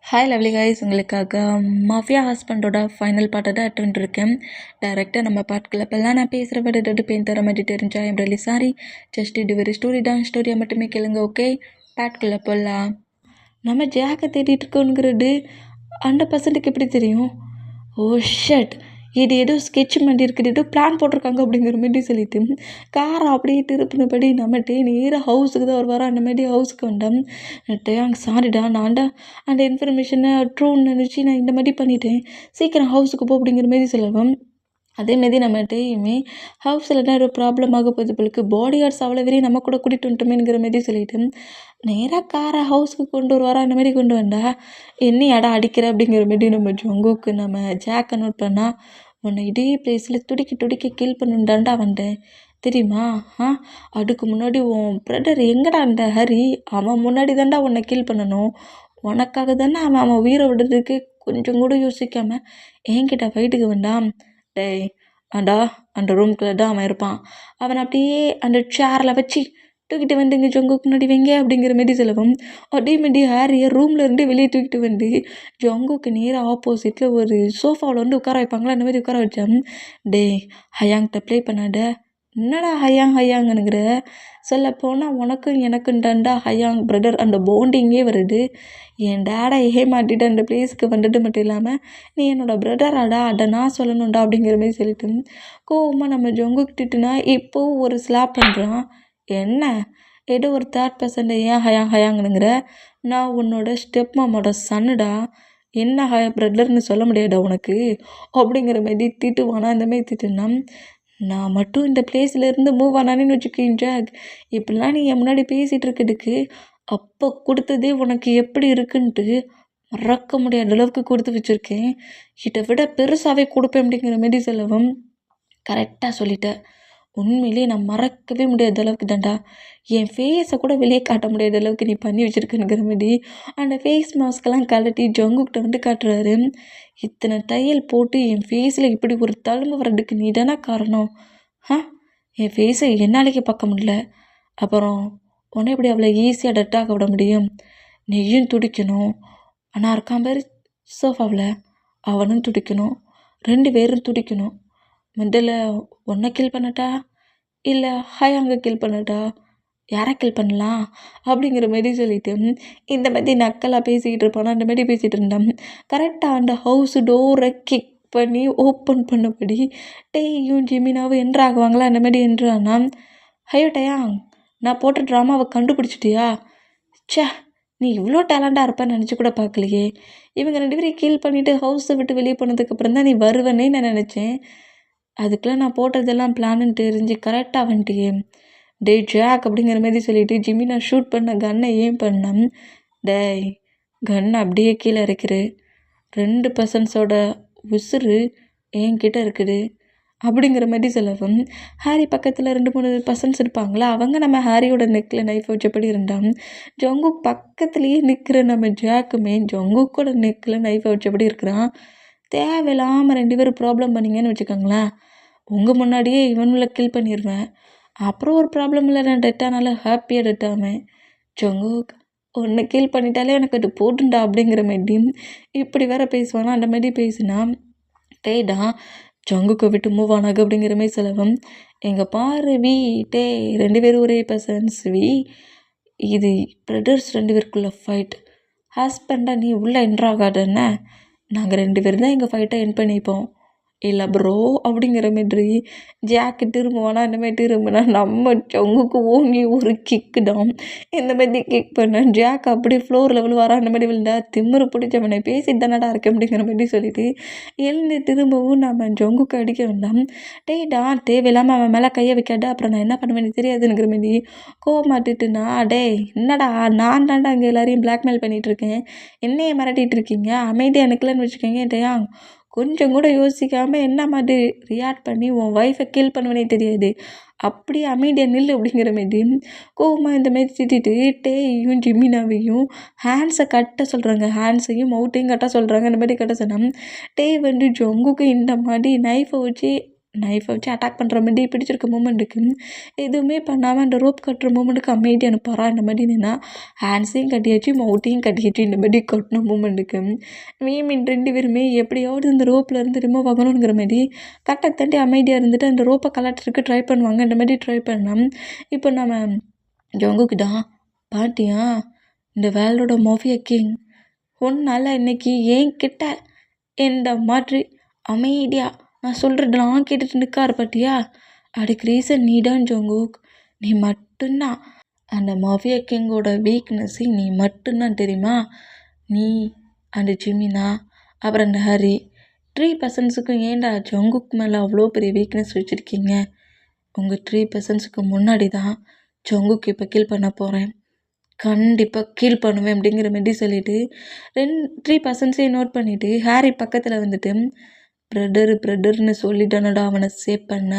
Hi lovely guys, உங்களுக்காக mafia ஹஸ்பண்டோட final பார்ட்டை தான் அட்டன் இருக்கேன். டேரெக்டாக நம்ம பார்ட்குள்ள இப்போல்லாம் நான் பேசுகிற விட பெயின் தர மாதிரி தெரிஞ்சா ஐம் ரியலி சாரி. ஜஸ்ட் இது ஒரு ஸ்டோரி தான், ஸ்டோரியை மட்டுமே கேளுங்க. ஓகே, பார்ட்குள்ள போகலாம். நம்ம ஜாக்கை தேடிட்டு இருக்கோங்கிறது 100% எப்படி தெரியும்? ஓ ஷட், இது ஏதோ ஸ்கெட்ச் மாதிரி இருக்குது, ஏதோ பிளான் போட்டிருக்காங்க அப்படிங்கிற மாதிரி சொல்லிட்டு காரை அப்படியே திருப்பினபடி நம்மகிட்டே நேராக ஹவுஸுக்கு தான் வருவாரோ. அந்த மாதிரி ஹவுஸுக்கு வந்தேன். அங்கே சாரிடா, நான்டா அந்த இன்ஃபர்மேஷனை ட்ரூன்னு நினச்சி நான் இந்த மாதிரி பண்ணிட்டேன், சீக்கிரம் ஹவுஸுக்கு போ அப்படிங்கிற மாரி சொல்லுவேன். அதேமாரி நம்மகிட்டையுமே ஹவுஸில் தான் ஏதோ ப்ராப்ளம் ஆக போகுது போலுக்கு, பாடி கார்ட்ஸ் அவ்வளோ வரையும் நம்ம கூட கூட்டிகிட்டு வந்துட்டோமேங்கிற மாரி சொல்லிட்டு நேராக காரை ஹவுஸுக்கு கொண்டு வருவாரோ. அந்த மாதிரி கொண்டு வந்தா என்ன இடம் அடிக்கிற அப்படிங்கிற மாரி நம்ம ஜங்குக்கு நம்ம ஜாக்கை நோட் பண்ணால், உன்னை இதே பிளேஸில் துடிக்க கீல் பண்ணுண்டாண்டா வந்தேன் தெரியுமா? அதுக்கு முன்னாடி உன் பிரதர் எங்கடா அந்த ஹரி, அவன் முன்னாடி தாண்டா உன்னை கீல் பண்ணணும். உனக்காக தானே அவன் உயிரை விடுறதுக்கு கொஞ்சம் கூட யோசிக்காமல் என்கிட்ட ஃபைட்டுக்கு வேண்டாம். டேய், அந்த ரூம்குள்ளே தான் அவன் இருப்பான். அவனை அப்படியே அந்த சேரில் வச்சு தூக்கிட்டு வந்து இங்கே ஜங்குக்கு முன்னாடி வைங்க அப்படிங்கிற மாரி சொல்லவும், அதேமாரி ஹாரியை ரூமில் இருந்து வெளியே தூக்கிட்டு வந்து ஜங்குக்கு நேராக ஆப்போசிட்டில் ஒரு சோஃபாவில் வந்து உட்கார வைப்பாங்களா, அந்த மாதிரி உட்கார வச்சேன். டேய், ஹயாங்கிட்ட ப்ளே பண்ணாட. என்னடா ஹயாங்குங்கிற? சொல்லப்போனால் உனக்கும் எனக்கும் தாண்டா ஹயாங் பிரதர் அந்த பாண்டிங்கே வருது. என் டேடை ஏமாட்டிட்டு அந்த பிளேஸுக்கு வந்துட்டு மட்டும் இல்லாமல் நீ என்னோடய பிரதராடா, அதை நான் சொல்லணும்டா அப்படிங்கிற மாதிரி சொல்லிட்டு கோவமாக நம்ம ஜொங்குக்கிட்டுனா இப்போது ஒரு ஸ்லாப் பண்ணுறான். என்ன ஏதோ ஒரு தேர்ட் பர்சன்ட் ஏன் ஹயாங்குங்கிற? நான் உன்னோட ஸ்டெப் மாமோட சன்னுடா, என்ன பிரதர்னு சொல்ல முடியாதா உனக்கு அப்படிங்கிற மாதிரி திட்டுவானா. அந்த மாதிரி திட்டுனா நான் மட்டும் இந்த பிளேஸ்லேருந்து மூவ் ஆனானேன்னு வச்சுக்கேன் ஜாக், இப்படிலாம் நீ என் முன்னாடி பேசிகிட்டு இருக்கிறதுக்கு அப்போ கொடுத்ததே உனக்கு எப்படி இருக்குன்ட்டு மறக்க முடியாத அளவுக்கு கொடுத்து வச்சுருக்கேன். இதை விட பெருசாகவே கொடுப்பேன் அப்படிங்கிற மாரி சொல்லவும், கரெக்டாக சொல்லிட்டேன். உண்மையிலே நான் மறக்கவே முடியாத அளவுக்கு தாண்டா, என் ஃபேஸை கூட வெளியே காட்ட முடியாத அளவுக்கு நீ பண்ணி வச்சுருக்குங்கிற மாதிரி அந்த ஃபேஸ் மாஸ்க்கெல்லாம் கழட்டி ஜங்குக்கிட்ட வந்து காட்டுறாரு. இத்தனை தையல் போட்டு என் ஃபேஸில் இப்படி ஒரு தழும்பு வர்றதுக்கு நீ தானே காரணம். என் ஃபேஸை என்னாலேயே பார்க்க முடியல, அப்புறம் உன்னை எப்படி அவ்வளோ ஈஸியாக டெட்டாக விட முடியும்? நீயும் துடிக்கணும், ஆனால் இருக்கான் பேர் சோஃபாவில், அவனும் துடிக்கணும், 2 பேரும் துடிக்கணும். முதல்ல உன்னை கில் பண்ணட்டா இல்லை ஹயாங்க கில் பண்ணட்டா? யாரை கில் பண்ணலாம் அப்படிங்கிற மாரி சொல்லிட்டு இந்த மாதிரி நக்கலாக பேசிக்கிட்டு இருப்பானா. அந்த மாதிரி பேசிகிட்டு இருந்தான். கரெக்டாக அந்த ஹவுஸ் டோரை கிக் பண்ணி ஓப்பன் பண்ணபடி டேயும் ஜிமினாவும் என்ட்ராகுவாங்களா. அந்த மாதிரி என்ட்ரானா, ஹயோ டயாங், நான் போட்ட ட்ராமாவை கண்டுபிடிச்சிட்டியா? ச்சே, நீ இவ்வளோ டேலண்டாக இருப்பேன்னு நினச்சி கூட பார்க்கலையே. இவங்க 2 பேரையும் கீல் பண்ணிவிட்டு ஹவுஸை விட்டு வெளியே போனதுக்கப்புறம் தான் நீ வருவேன்னே நான் நினச்சேன். அதுக்கெலாம் நான் போட்டதெல்லாம் பிளான்னு தெரிஞ்சு கரெக்டாக வந்துட்டியே. டே ஜாக் அப்படிங்கிற மாதிரி சொல்லிவிட்டு ஜிமினா ஷூட் பண்ண கன்னை ஏன் பண்ணேன். டேய், கன்னை அப்படியே கீழே இறக்குது, 2 பர்சன்ஸோட உசுறு என்கிட்ட இருக்குது அப்படிங்கிற மாதிரி சொல்லவும், ஹாரி பக்கத்தில் 2-3 பர்சன்ஸ் இருப்பாங்களா, அவங்க நம்ம ஹாரியோட நெக்கில் நைஃப் வச்சபடி இருந்தான். ஜங்குக் பக்கத்துலேயே நிற்கிற நம்ம ஜாக்குமே ஜங்குக்கோட நெக்கில் நைஃபை வச்சபடி இருக்கிறான். தேவையில்லாமல் 2 பேரும் ப்ராப்ளம் பண்ணிங்கன்னு வச்சுக்கோங்களேன், உங்கள் முன்னாடியே இவனுங்களை கில் பண்ணிடுவேன். அப்புறம் ஒரு ப்ராப்ளம் இல்லை, நான் டெட்டானால ஹாப்பியாக டெட்டாவேன். ஜங்குக், ஒன்று கில் பண்ணிட்டாலே எனக்கு அது போட்டுண்டா அப்படிங்கிற மாதிரி இப்படி வேற பேசுவானா. அந்த மாதிரி பேசுனா டேடா ஜங்குக்கை விட்டு மூவ் ஆனாக அப்படிங்கிற மாதிரி சொல்லவும், எங்கள் பாரு வி, டே 2 பேரும் ஒரே பர்சன்ஸ் வி, இது பிரதர்ஸ் 2 பேருக்குள்ள ஃபைட். ஹஸ்பண்டாக நீ உள்ளே என்ட்ராகாதன்னு, நாங்கள் 2 பேரும் தான் எங்கள் ஃபைட்டை என் பண்ணிப்போம். இல்லை ப்ரோ அப்படிங்கிற மாதிரி ஜாக்கு திரும்புவானா. அந்த மாதிரி திரும்பினா நம்ம ஜங்குக்கு ஓங்கி ஒரு கிக்கு தான். இந்த மாதிரி கிக் பண்ண ஜாக் அப்படி ஃப்ளோரில் விழுவாரா. அந்த மாதிரி விழுந்தா திமிரு பிடிச்சவனை பேசிட்டு தானடா இருக்கேன் அப்படிங்கிற மாதிரி சொல்லிட்டு எழுந்து திரும்பவும் நம்ம ஜங்குக்கு அடிக்க வேண்டாம். டேடா, தேவையில்லாமல் அவன் மேலே கையை வைக்காட்டா, அப்புறம் நான் என்ன பண்ணுவேன்னு தெரியாதுங்கிற மாதிரி கோவமாட்டுட்டுனா, டே என்னடா, நான் தாண்டா அங்கே எல்லாரையும் பிளாக்மெயில் பண்ணிகிட்ருக்கேன், என்னையை மிரட்டிகிட்டு இருக்கீங்க, அமைதியாக எனக்குலன்னு வச்சுக்கோங்க. டேயா, கொஞ்சம் கூட யோசிக்காமல் என்ன மாதிரி ரியாக்ட் பண்ணி உன் ஒய்ஃபை கில் பண்ணுவேனே தெரியாது, அப்படியே அமைதியாக நில்லு அப்படிங்கிற மாதிரி கோவமாக இந்த மாதிரி திட்டிட்டு டேயும் ஜிமினாவையும் ஹேண்ட்ஸை கட்ட சொல்கிறாங்க, ஹேண்ட்ஸையும் மவுத்தையும் கட்ட சொல்கிறாங்க. இந்த மாதிரி கட்ட சொன்னால் டே வந்து ஜங்குக்கு இந்த மாதிரி நைஃபை வச்சு நைஃபை வச்சு அட்டாக் பண்ணுற மாதிரி பிடிச்சிருக்க மூமெண்ட்டுக்கு எதுவுமே பண்ணாமல் அந்த ரோப் கட்டுற மூமெண்ட்டுக்கு அமைதி அனுப்பாரா இந்த மாதிரி நின்னா ஹேண்ட்ஸையும் கட்டியாச்சு மவுட்டையும் கட்டியாச்சு இந்த மாதிரி கட்டின மூமெண்ட்டுக்கு மீன் 2 பேருமே எப்படியாவது இந்த ரோப்பில் இருந்து ரிமூவ் ஆகணுங்கிற மாதிரி தட்டை தட்டி அமைதியாக இருந்துட்டு அந்த ரோப்பை கலட்டுறதுக்கு ட்ரை பண்ணுவாங்க. இந்த மாதிரி ட்ரை பண்ணோம். இப்போ நம்ம ஜங்குக்கு தான் பாட்டியா இந்த வேர்ல்டோட மாஃபியா கிங் உன்னால் இன்னைக்கு என்கிட்ட இந்த மாதிரி அமைதியாக நான் சொல்கிறதெல்லாம் கேட்டுட்டு நிற்காரு பாட்டியா அதுக்கு ரீசன் நீ தான் ஜங்குக். நீ மட்டும்தான் அந்த மாஃபியா கிங்கோட வீக்னஸ்ஸு நீ மட்டும்தான் தெரியுமா. நீ அந்த ஜிமினா அப்புறம் அந்த ஹரி 3 பர்சன்ஸுக்கும் ஏன்டா ஜங்குக் மேலே அவ்வளோ பெரிய வீக்னஸ் வச்சுருக்கீங்க. உங்கள் 3 பர்சன்ஸுக்கு முன்னாடி தான் ஜங்குக் இப்போ கில் பண்ண போகிறேன். கண்டிப்பாக கீல் பண்ணுவேன் அப்படிங்கிற மாதிரி சொல்லிவிட்டு 3 பர்சன்ஸையும் நோட் பண்ணிவிட்டு ஹாரி பக்கத்தில் வந்துட்டு பிரதர்னு சொல்லிட்டானடா அவனை சேவ் பண்ண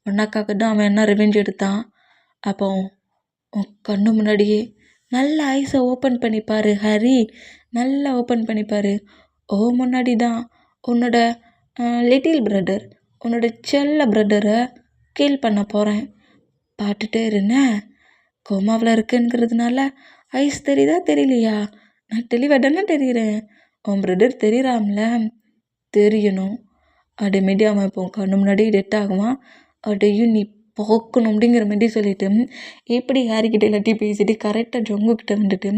உனக்காக தான் அவன் என்ன ரிவெஞ்ச் எடுத்தான். அப்போ உன் கண்ணு முன்னாடியே நல்லா ஐஸை ஓப்பன் பண்ணிப்பார் ஹாரி, நல்லா ஓப்பன் பண்ணிப்பார். முன்னாடி தான் உன்னோட லிட்டில் பிரதர் உன்னோட செல்ல பிரதரை கீல் பண்ண போகிறேன். பார்த்துட்டே இருந்தேன் கோமாவில் இருக்குங்கிறதுனால ஐஸ் தெரியுதா தெரியலையா. நான் தெளிவாக தானே தெரியுறேன். உன் பிரதர் தெரியுறாம்ல தெரியணும். அதேமாரி அவன் இப்போ கண்ணு முன்னாடி டெட் ஆகுவான். அதையும் நீ பார்க்கணும் அப்படிங்கிற மாதிரி சொல்லிட்டு எப்படி ஹாரிக்கிட்ட எல்லாத்தையும் பேசிட்டு கரெக்டாக ஜங்குக்கிட்ட வந்துட்டு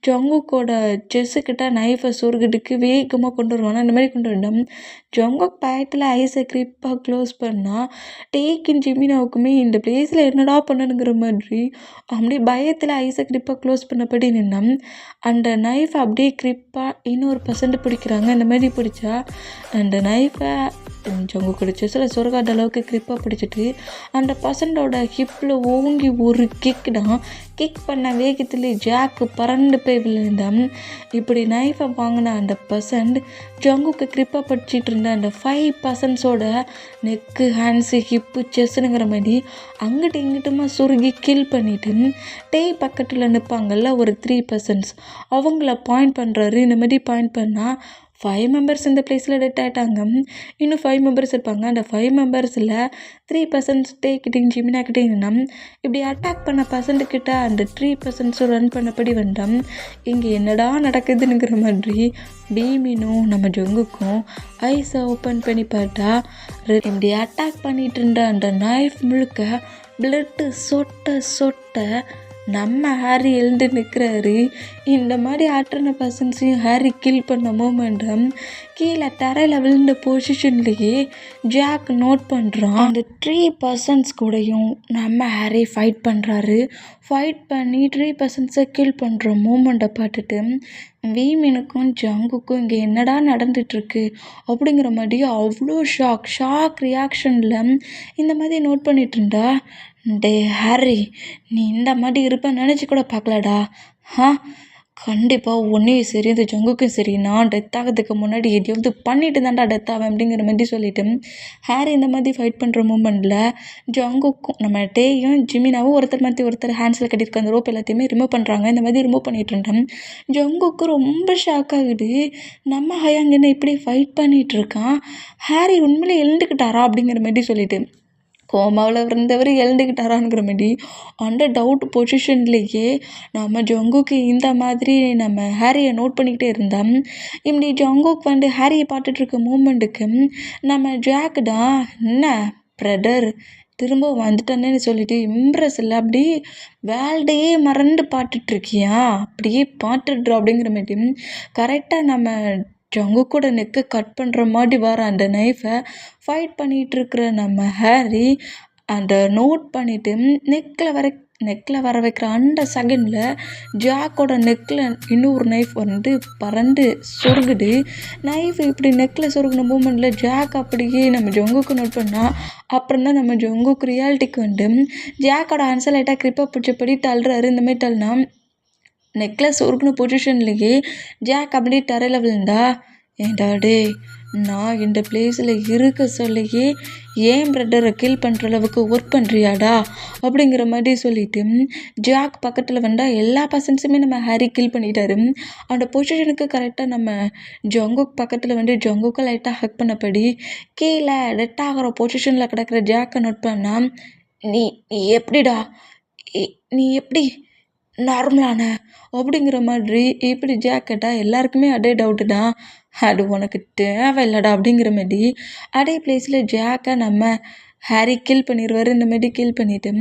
ஜங்குக்கோட செஸ்ஸுக்கிட்ட நைஃபை சொருகிட்டுக்கு வேகமாக கொண்டு வருவானா அந்த மாதிரி கொண்டு வந்தோம். ஜங்குக் பயத்தில் ஐஸை கிரிப்பாக க்ளோஸ் பண்ணால் டேக்கின் ஜிமினாவுக்குமே இந்த பிளேஸில் என்னடா பண்ணணுங்கிற மாதிரி அப்படியே பயத்தில் ஐஸை கிரிப்பாக க்ளோஸ் பண்ணபடி நின்னோம். அந்த நைஃபை அப்படியே கிரிப்பாக இன்னொரு பர்சன்ட் பிடிக்கிறாங்க. இந்த மாதிரி பிடிச்சா அந்த நைஃபை ஜங்குக்கோட செஸ்ஸில் சொருகாட்ட அளவுக்கு கிரிப்பாக பிடிச்சிட்டு அந்த பர்சண்டோட ஹிப்பில் ஓங்கி ஒரு கிக் தான். கிக் பண்ண வேகத்தில் ஜாக்கு பறந்து போய் விழுந்தான். இப்படி நைஃபை வாங்கின அந்த பர்சன்ட் ஜங்குக்கு கிரிப்பாக படிச்சிட்டு இருந்த அந்த 5 பர்சன்ஸோட நெக்கு ஹேண்ட்ஸு ஹிப்பு செஸ்ஸுங்கிற மாதிரி அங்கிட்டு இங்கிட்டுமா சுருகி கில் பண்ணிவிட்டு பக்கத்தில் நிற்பாங்கள்ல ஒரு 3 பர்சன்ஸ் அவங்கள பாயிண்ட் பண்ணுறாரு. இந்த மாதிரி பாயிண்ட் பண்ணால் 5 மெம்பர்ஸ் இந்த பிளேஸில் டெட் ஆகிட்டாங்க. இன்னும் 5 மெம்பர்ஸ் இருப்பாங்க. அந்த 5 மெம்பர்ஸில் 3 பர்சன்ட் டேக்கிட்டையும் ஜிமினாக்கிட்டையும் இப்படி அட்டாக் பண்ண பர்சன்ட்டுக்கிட்ட அந்த 3 பர்சன்ட்ஸும் ரன் பண்ணபடி வந்தோம். இங்கே என்னடா நடக்குதுங்கிற மாதிரி பீமினும் நம்ம ஜங்குக்கும் ஐஸை ஓப்பன் பண்ணி பார்த்தா இப்படி அட்டாக் பண்ணிகிட்டு இருந்த அந்த நைஃப் முழுக்க பிளட்டு சொட்ட நம்ம ஹாரி எழுந்து நிற்கிறாரு. இந்த மாதிரி ஆட்டின பர்சன்ஸையும் ஹாரி கில் பண்ண மூமெண்டம் கீழே தரையில் விழுந்த பொசிஷன்லேயே ஜாக் நோட் பண்ணுறான். அந்த 3 பர்சன்ஸ் கூடயும் நம்ம ஹாரி ஃபைட் பண்ணுறாரு. ஃபைட் பண்ணி 3 பர்சன்ஸை கில் பண்ணுற மூமெண்ட்டை பார்த்துட்டு வீமினுக்கும் ஜங்குக்கும் இங்கே என்னடா நடந்துகிட்ருக்கு அப்படிங்கிற மாதிரி அவ்வளோ ஷாக் ரியாக்ஷனில் இந்த மாதிரி நோட் பண்ணிகிட்டு இருந்தா டே ஹாரி நீ இந்த மாதிரி இருப்பேன்னு நினச்சி கூட பார்க்கலடா. கண்டிப்பாக ஒன்றையும் சரி இந்த ஜங்குக்கும் சரி நான் டெத் ஆகிறதுக்கு முன்னாடி எதையாவது பண்ணிட்டு தான்டா டெத் ஆவேன் அப்படிங்கிற மாதிரி சொல்லிவிட்டு ஹாரி இந்த மாதிரி ஃபைட் பண்ணுற மூமெண்ட்டில் ஜங்குக்கும் நம்ம டேயும் ஜிமினாவும் ஒருத்தர் மாற்றி ஒருத்தர் ஹேண்ட்ஸில் கட்டியிருக்க அந்த ரோப் எல்லாத்தையுமே ரிமூவ் பண்ணுறாங்க. இந்த மாதிரி ரிமூவ் பண்ணிகிட்டு இருந்தேன். ஜங்குக்கு ரொம்ப ஷாக் ஆகுது. நம்ம ஹயாங்கன்னு இப்படி ஃபைட் பண்ணிகிட்டு இருக்கான். ஹாரி உண்மையிலே எழுந்துக்கிட்டாரா அப்படிங்கிற மாதிரி சொல்லிட்டு கோமாவில் இருந்தவர் எழுந்துக்கிட்டாராங்கிற மாதிரி அந்த டவுட் பொசிஷன்லேயே நம்ம ஜங்குக்கு இந்த மாதிரி நம்ம ஹாரியை நோட் பண்ணிக்கிட்டே இருந்தோம். இப்படி ஜங்குக் வந்து ஹாரியை பார்த்துட்ருக்க மூமெண்ட்டுக்கு நம்ம ஜாக் தான் என்ன பிரதர் திரும்ப வந்துட்டானேன்னு சொல்லிட்டு இம்ப்ரெஸ் இல்லை அப்படி வேல்டையே மறந்து பார்த்துட்ருக்கியா அப்படியே பார்த்துட்றோம் அப்படிங்கிற மாதிரி கரெக்டாக நம்ம ஜங்குக்கோட நெக்கை கட் பண்ணுற மாதிரி வர அந்த நைஃபை ஃபைட் பண்ணிகிட்டு இருக்கிற நம்ம ஹாரி அந்த நோட் பண்ணிவிட்டு நெக்கில் வர வைக்கிற அந்த செகண்டில் ஜாக்கோட நெக்கில் இன்னொரு நைஃப் வந்து பறந்து சொருகுது. நைஃப் இப்படி நெக்கில் சொருகின மூமெண்ட்டில் ஜாக் அப்படியே நம்ம ஜங்குக்கு நோட் பண்ணால் அப்புறம் தான் நம்ம ஜங்குக்கு ரியாலிட்டிக்கு வந்து ஜாக்கோட ஆன்சர் லைட்டாக கிரிப்பாக பிடிச்சபடி தள்ளுறாரு. இந்தமாதிரி தள்ளினா நெக்லஸ் சொருகின பொசிஷன்லேயே ஜாக் அப்படியே தரையில் விழுந்தா ஏண்டா டே நான் இந்த பிளேஸில் இருக்க சொல்லியே ஏன் பிரதரை கில் பண்ணுற அளவுக்கு ஒர்க் பண்ணுறியாடா அப்படிங்கிற மாதிரி சொல்லிட்டு ஜாக் பக்கத்தில் வந்தால் எல்லா பர்சன்ஸுமே நம்ம ஹாரி கில் பண்ணிட்டாரு. அந்த பொசிஷனுக்கு கரெக்டாக நம்ம ஜங்குக் பக்கத்தில் வந்து ஜங்குக்கை லைட்டாக ஹக் பண்ணபடி கீழே டெட் ஆகிற பொசிஷனில் கிடக்கிற ஜாக்கை நோட் பண்ணால், நீ நீ எப்படிடா நீ எப்படி நார்மலான அப்படிங்கிற மாதிரி இப்படி ஜாக் கேட்டால் எல்லாருக்குமே அதே டவுட்டு தான். அது உனக்கு தேவையில்லடா அப்படிங்கிற மாதிரி அதே பிளேஸில் ஜாக்கை நம்ம ஹாரி கில் பண்ணிடுவார். இந்த மாதிரி கில் பண்ணிவிட்டு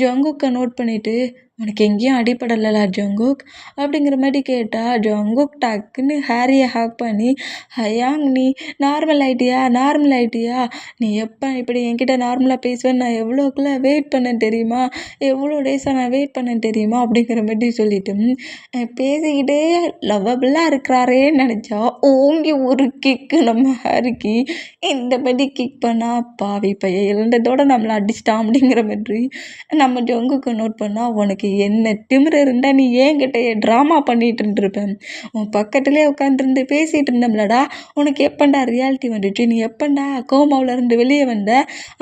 ஜங்குக்கை நோட் பண்ணிவிட்டு, உனக்கு எங்கேயும் அடிப்படலைலா ஜங்குக் அப்படிங்கிற மாதிரி கேட்டால் ஜங்குக் டக்குன்னு ஹாரியை ஹேக் பண்ணி, ஹயாங் நீ நார்மல் ஆகிட்டியா, நீ எப்போ இப்படி என்கிட்ட நார்மலாக பேசுவேன்னு நான் எவ்வளோக்குள்ள வெயிட் பண்ணேன் தெரியுமா, எவ்வளோ டேஸாக நான் வெயிட் பண்ணேன் தெரியுமா அப்படிங்கிற மாதிரி சொல்லிட்டு பேசிக்கிட்டே லவ்வபிளாக இருக்கிறாரேன்னு நினச்சா ஓங்கி ஒரு கிக்கு நம்ம ஹாரிக்கு. இந்த மாதிரி கிக் பண்ணால் பாவி பையன் இழந்ததோட நம்மளை அடிச்சிட்டான் அப்படிங்கிற மாதிரி நம்ம ஜங்குக்கு நோட் பண்ணால், உனக்கு என்ன திமிரு இருந்தால் நீ ஏங்கிட்டயே ட்ராமா பண்ணிகிட்டு இருந்திருப்பேன். உன் பக்கத்துலேயே உட்காந்துருந்து பேசிகிட்டு இருந்தோம்லடா, உனக்கு எப்பண்டா ரியாலிட்டி வந்துச்சு, நீ எப்பண்டா கோமாவிலேருந்து வெளியே வந்த,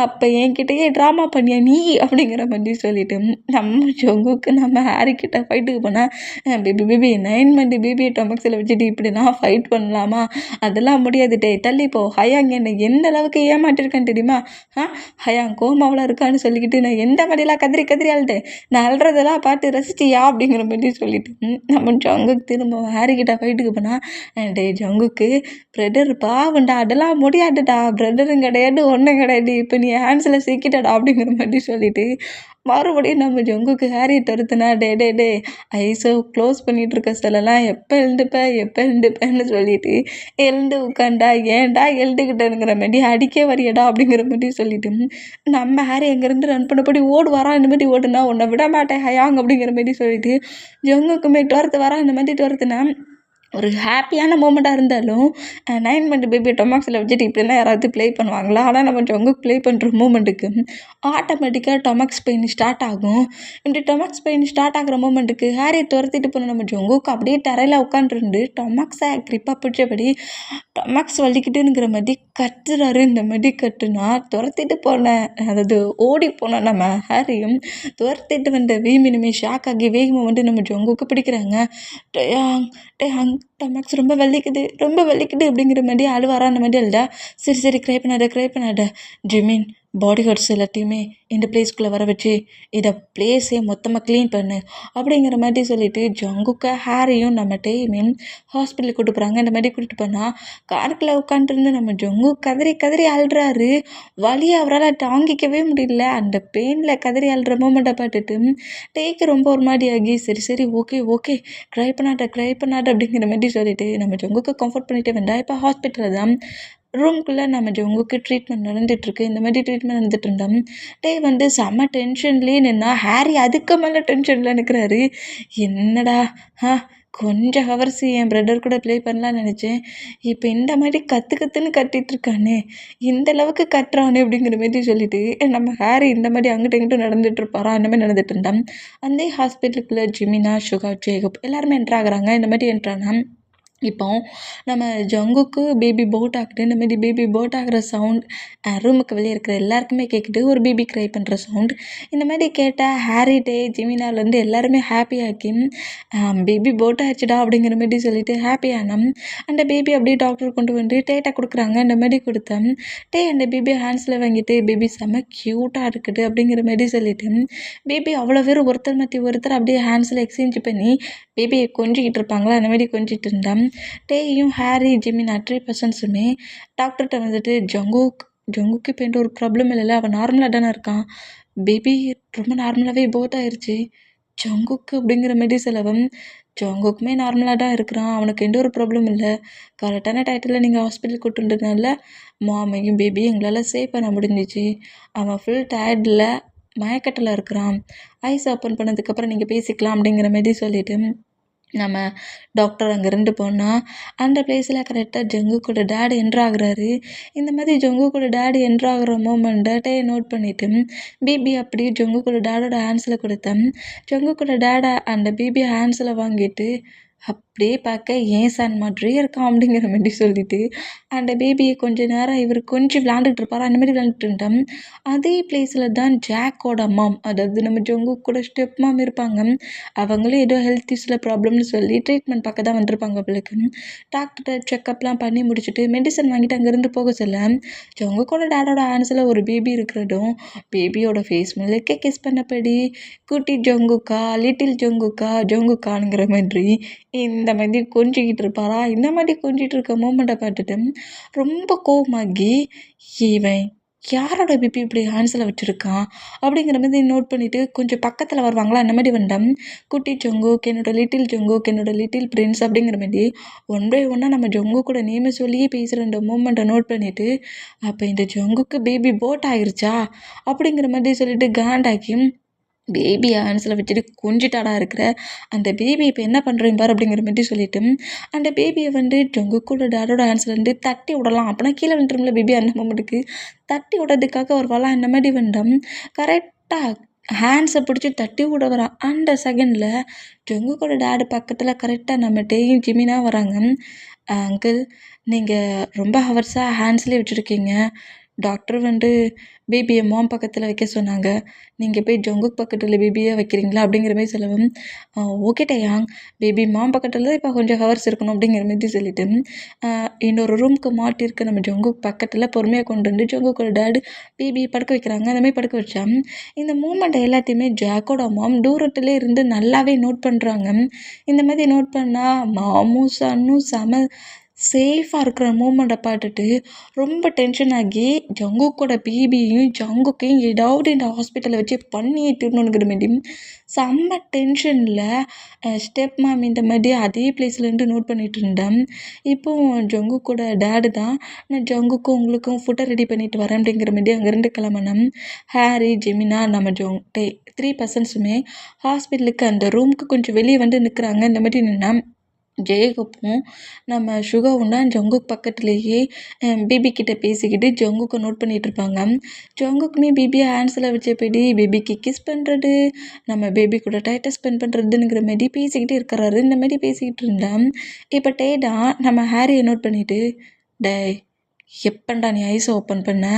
அப்போ என்கிட்டயே ட்ராமா பண்ணியா நீ அப்படிங்கிற மாதிரி சொல்லிட்டு நம்ம ஜங்குக்கு நம்ம ஹாரிக்கிட்ட ஃபைட்டுக்கு போனால், பேபி 9 மந்த் பேபியை டொமக்ஸில் வச்சுட்டு இப்படிலாம் ஃபைட் பண்ணலாமா, அதெல்லாம் முடியாது டே தள்ளிப்போ. ஹயாங் என்னை எந்த அளவுக்கு ஏமாற்றிருக்கேன்னு தெரியுமா, ஹயாங் கோமாவில் இருக்கான்னு சொல்லிக்கிட்டு நான் எந்த மாதிரிலாம் கதறி அழுதேன், நான் அழுறதெல்லாம் பார்த்து ரசிச்சியா அப்படிங்கிற மாதிரி சொல்லிட்டு நம்ம ஜங்குக்கு திரும்ப ஹாரிக்கிட்ட ஃபைட்டுக்கு போனால், டே ஜங்குக்கு பிரதர் பாவண்டா, அதெல்லாம் முடியாதுடா, பிரதரும் கிடையாது ஒன்றும் கிடையாது, இப்போ நீ ஹேண்ட்ஸில் சிக்கிட்டடா அப்படிங்கிற மாதிரி சொல்லிட்டு மறுபடியும் நம்ம ஜங்குக்கு ஹாரியை துரத்துனா, டே ஐஸை க்ளோஸ் பண்ணிகிட்டு இருக்க சொல்லலாம், எப்போ எழுந்துப்பேன்னு சொல்லிட்டு எழுந்து உட்காண்டா, ஏன்டா எழுந்துக்கிட்டேங்கிற மாதிரி அடிக்க வரியடா அப்படிங்கிற மாதிரி சொல்லிட்டு நம்ம ஹாரி அங்கேருந்து ரன் பண்ணபடி ஓடுவாரான். இந்த மாதிரி ஓடுனா உன்னை விட மாட்டேன் ஹயாங் அப்படிங்கிற மாதிரி சொல்லிட்டு ஜங்குக்குமே துரத்து இந்த மாதிரி துரத்துனா ஒரு ஹாப்பியான மூமெண்ட்டாக இருந்தாலும் 9 மந்த் பேபி டொமாக்ஸில் வச்சுட்டு இப்படிலாம் யாராவது ப்ளே பண்ணுவாங்களா? ஆனால் நம்ம ஜங்குக்கு ப்ளே பண்ணுற மூமெண்ட்டுக்கு ஆட்டோமேட்டிக்காக டொமக்ஸ் பெயின் ஸ்டார்ட் ஆகும். இப்படி டொமக்ஸ் பெயின் ஸ்டார்ட் ஆகிற மூமெண்ட்டுக்கு ஹாரியை துரத்திட்டு போன நம்ம ஜங்குக்கு அப்படியே தரையில் உட்காந்துருந்து டொமக்ஸை க்ரிப்பாக பிடிச்சபடி டொமக்ஸ் வலிக்கிட்டுங்கிற மாதிரி கத்துறாரு. இந்த மாதிரி கட்டுனா துரத்திட்டு போன, அதாவது ஓடி போன நம்ம ஹாரியும் துரத்திட்டு வந்த வீமினுமே ஷாக் ஆகி வேகமாக வந்து நம்ம ஜங்குக்கு பிடிக்கிறாங்க. டேயாங் டொமக்ஸ் ரொம்ப வலிக்குது அப்படிங்கிற மாதிரி அழுவாரா. அந்த மாதிரி அழுதா, சரி க்ரை பண்ணாத ஜிமின் பாடி கார்ட்ஸ் எல்லாத்தையுமே இந்த பிளேஸ்க்குள்ளே வர வச்சு இதை பிளேஸே மொத்தமாக க்ளீன் பண்ணு அப்படிங்கிற மாதிரி சொல்லிவிட்டு ஜங்குக்கை ஹாரியும் நம்ம டேயுமே ஹாஸ்பிட்டலுக்கு கூப்பிட்டு போகிறாங்க. இந்த மாதிரி கூட்டிகிட்டு போனால் காருக்குள்ளே உட்காந்துருந்து நம்ம ஜங்கு கதறி அழுறாரு. வலியை அவரால் தாங்கிக்கவே முடியல. அந்த பெயினில் கதறி அழுற மூமெண்ட்டை பார்த்துட்டு டேக்கு ரொம்ப ஒரு மாதிரி ஆகி, சரி ஓகே ட்ரை பண்ணாத அப்படிங்கிற மாதிரி சொல்லிட்டு நம்ம ஜங்குக்கு கம்ஃபர்ட் பண்ணிகிட்டே வந்தா. இப்போ ஹாஸ்பிட்டலில் தான் ரூம்குள்ளே நம்ம ஜங்குக்கு ட்ரீட்மெண்ட் நடந்துகிட்ருக்கு. இந்த மாதிரி ட்ரீட்மெண்ட் நடந்துட்டு இருந்தோம். டே வந்து செம்ம டென்ஷன்லேயே நின்னா ஹாரி அதுக்கு மேலே டென்ஷனில் நிற்கிறாரு. என்னடா கொஞ்சம் ஹவர்ஸ் என் பிரதர் கூட ப்ளே பண்ணலான்னு நினச்சேன், இப்போ இந்த மாதிரி கற்றுன்னு கத்திட்டுருக்கானே, இந்த அளவுக்கு கட்டுறானே அப்படிங்கிற மாதிரி சொல்லிட்டு நம்ம ஹாரி இந்த மாதிரி அங்கிட்ட இங்கிட்ட நடந்துட்டு இருப்பாரா, அந்த மாதிரி நடந்துட்டு இருந்தான். அந்த ஹாஸ்பிட்டலுக்குள்ளே ஜிமினா, சுகா, ஜேகப் எல்லாருமே என்ட்ரு ஆகுறாங்க. இந்த மாதிரி என்ட்ரானா இப்போ நம்ம ஜங்குக்கு பேபி போட் ஆகுது. இந்த மாதிரி பேபி போட் ஆகிற சவுண்ட் ரூமுக்கு வெளியே இருக்கிற எல்லாருக்குமே கேட்குது. ஒரு பேபி க்ரை பண்ணுற சவுண்ட். இந்த மாதிரி கேட்டால் ஹாரி, டே, ஜிமினாலேருந்து எல்லாருமே ஹாப்பியாக்கி பேபி போட் ஆச்சுடா அப்படிங்கிற மாதிரி சொல்லிட்டு ஹாப்பியான அந்த பேபி அப்படியே டாக்டர் கொண்டு வந்து டேட்டா கொடுக்குறாங்க. இந்த மாதிரி கொடுத்தேன். அந்த பேபி ஹேண்ட்ஸில் வாங்கிட்டு, பேபி செம்ம க்யூட்டாக இருக்குது அப்படிங்கிற மாதிரி சொல்லிட்டு பேபி அவ்வளோ பேர் ஒருத்தர் மாற்றி ஒருத்தர் அப்படியே ஹேண்ட்ஸில் எக்ஸ்சேஞ்ச் பண்ணி பேபியை கொஞ்சிக்கிட்டு இருப்பாங்களா, அந்த மாதிரி கொஞ்சிட்டு இருந்தேன். டேயும் ஹாரி, ஜிமின் 3 பர்சன்ஸுமே டாக்டர்கிட்ட வந்துட்டு ஜங்குக்கு இப்போ எந்த ஒரு ப்ராப்ளம் இல்லைல்ல, அவன் நார்மலாக தானே இருக்கான், பேபி ரொம்ப நார்மலாகவே போத் ஆயிடுச்சு ஜங்குக்கு அப்படிங்கிற மாதிரி சொல்லவும், ஜங்குக்குமே நார்மலாக தான் இருக்கிறான், அவனுக்கு எந்த ஒரு ப்ராப்ளம் இல்லை, கரெக்டான டயத்தில் நீங்கள் ஹாஸ்பிட்டல் கூட்டுன்றதுனால மாமையும் பேபியும் எங்களால் சேவ் பண்ண முடிஞ்சிச்சு, அவன் ஃபுல் டயர்டில் மயக்கத்தில் இருக்கிறான், ஐஸ் ஓப்பன் பண்ணதுக்கப்புறம் நீங்கள் பேசிக்கலாம் அப்படிங்கிற மாதிரி சொல்லிவிட்டு நம்ம டாக்டர் அங்கேருந்து போனால் அந்த பிளேஸில் கரெக்டாக ஜங்குக்கோட டேடி என்ட்ராகிறாரு. இந்த மாதிரி ஜங்குக்கோட டேடி என்ட்ராகிற மூமெண்ட்டை நோட் பண்ணிவிட்டு பேபி அப்படியே ஜங்குக்கோட டேடோட ஹேண்ட்ஸில் கொடுத்தேன். ஜங்குக்கோட டேடை அந்த பேபி ஹேண்ட்ஸில் வாங்கிட்டு, அப்படியே பார்க்க ஏன் சன் மாதிரியே இருக்கான் அப்படிங்கிற மாதிரி சொல்லிட்டு அந்த பேபியை கொஞ்ச நேரம் இவர் கொஞ்சம் விளையாண்டுட்டு இருப்பார். அந்த மாதிரி விளையாண்டுட்டு இருந்தோம். அதே பிளேஸில் தான் ஜாக்கோட மாம், அதாவது நம்ம ஜங்குக் கூட ஸ்டெப் மாம் இருப்பாங்க. அவங்களும் ஏதோ ஹெல்த் இஷ்யூஸில் ப்ராப்ளம்னு சொல்லி ட்ரீட்மெண்ட் பார்க்க தான் வந்திருப்பாங்க அவளுக்கு. டாக்டர்கிட்ட செக்கப்லாம் பண்ணி முடிச்சுட்டு மெடிசன் வாங்கிட்டு அங்கேருந்து போக சொல்ல ஜங்குக்கோட டேடோட ஹேண்ட்ஸில் ஒரு பேபி இருக்கிறதும் பேபியோட ஃபேஸ் மேலே கிஸ் பண்ணபடி குட்டி ஜங்குக்கா, லிட்டில் ஜங்குக்கா, ஜங்குக்காங்கிற மாதிரி இந்த மாதிரி கொஞ்சிக்கிட்டு இருப்பாரா. இந்த மாதிரி கொஞ்சிட்டு இருக்க மூமெண்ட்டை பார்த்துட்டு ரொம்ப கோவமாகி இவன் யாரோட பேபி இப்படி ஹேண்ட்ஸில் வச்சுருக்கான் அப்படிங்கிற மாதிரி நோட் பண்ணிவிட்டு கொஞ்சம் பக்கத்தில் வருவாங்களா. அந்த மாதிரி வந்துட்டோம். குட்டி ஜங்குக், என்னோட லிட்டில் ஜங்குக், என்னோட லிட்டில் பிரின்ஸ் அப்படிங்கிற மாதிரி ஒன் பை ஒன்னாக நம்ம ஜங்கு கூட நேமை சொல்லியே பேசுகிற அந்த மூமெண்ட்டை நோட் பண்ணிவிட்டு அப்போ இந்த ஜங்குக்கு பேபி போட் ஆயிருச்சா அப்படிங்கிற மாதிரி சொல்லிட்டு காண்டாக்கி பேபி ஹேண்ட்ஸில் வச்சுட்டு கொஞ்சிட்டாடா இருக்கிற அந்த பேபி இப்போ என்ன பண்ணுறேன் பார் அப்படிங்கிற மாதிரி சொல்லிட்டு அந்த பேபியை வந்து ஜங்குக்கோட டேடோட ஹேண்ட்ஸ்லேருந்து தட்டி விடலாம் அப்படின்னா கீழே வந்துட்டுருமில்ல பேபி. அந்த மொமெண்ட்டுக்கு தட்டி விடுறதுக்காக ஒரு வரலாம் இந்த மாதிரி வந்தோம். கரெக்டாக ஹேண்ட்ஸை பிடிச்சி தட்டி விட வரான். அந்த செகண்டில் ஜங்குக்கோட டேடு பக்கத்தில் கரெக்டாக நம்மகிட்டையும் ஜிமினா வராங்க. அங்கிள், நீங்கள் ரொம்ப ஹவர்ஸாக ஹேண்ட்ஸ்லேயே வச்சுருக்கீங்க. டாக்டர் வந்து பேபியை மாம் பக்கத்தில் வைக்க சொன்னாங்க. நீங்கள் போய் ஜங்குக் பக்கத்தில் பேபியை வைக்கிறீங்களா அப்படிங்கிற மாதிரி சொல்லவும் ஓகே டயாங், பேபி மாம் பக்கத்தில் இப்போ கொஞ்சம் ஹவர்ஸ் இருக்கணும் அப்படிங்கிற மாதிரி சொல்லிட்டு இன்னொரு ரூமுக்கு மாட்டியிருக்க நம்ம ஜங்குக் பக்கத்தில் பொறுமையாக கொண்டு வந்து ஜங்குக்கோட டேடு பேபியை படுக்க வைக்கிறாங்க. அந்த மாதிரி படுக்க வச்சா இந்த மூமெண்ட் எல்லாத்தையுமே ஜாக்கோட மாம் தூரத்துலேயே இருந்து நல்லாவே நோட் பண்ணுறாங்க. இந்த மாதிரி நோட் பண்ணால் மாமும் சன்னும் சேஃபாக இருக்கிற மூமெண்ட்டை பார்த்துட்டு ரொம்ப டென்ஷன் ஆகி ஜங்குக்கோட பேபியையும் ஜங்குக்கையும் ஏதாவது இந்த ஹாஸ்பிட்டலில் வச்சு பண்ணியே தீரணுங்கிற மாதிரி செம்ம டென்ஷனில் ஸ்டெப் மாம் இந்த மாதிரி அதே பிளேஸ்லேருந்து நோட் பண்ணிகிட்டு இருந்தேன். இப்போது ஜங்குக்கோட டேடு தான் நான் ஜங்குக்கும் உங்களுக்கும் ஃபுட்டை ரெடி பண்ணிட்டு வரேன் அப்படிங்கிற மாதிரி அங்கேருந்து கிளம்பினேன். ஹாரி, ஜெமினா, நம்ம 3 பர்சன்ஸுமே ஹாஸ்பிட்டலுக்கு அந்த ரூமுக்கு கொஞ்சம் வெளியே வந்து நிற்கிறாங்க. இந்த மாதிரி நின்னா ஜெயகப்பும் நம்ம சுகாவும் தான் ஜங்குக் பக்கத்துலேயே பேபி கிட்ட பேசிக்கிட்டு ஜங்குக்கை நோட் பண்ணிகிட்டு இருப்பாங்க. ஜங்குக்குமே பேபியை ஹேண்ட்ஸில் வச்சபடி பேபிக்கு கிஸ் பண்ணுறது, நம்ம பேபி கூட டைட்டாக ஸ்பெண்ட் பண்ணுறதுங்கிற மாதிரி பேசிக்கிட்டே இருக்கிறாரு. இந்த மாதிரி பேசிக்கிட்டு இருந்தான். இப்போ டேடா நம்ம ஹாரியை நோட் பண்ணிவிட்டு டேய், எப்பண்டா நீ ஐஸை ஓப்பன் பண்ண?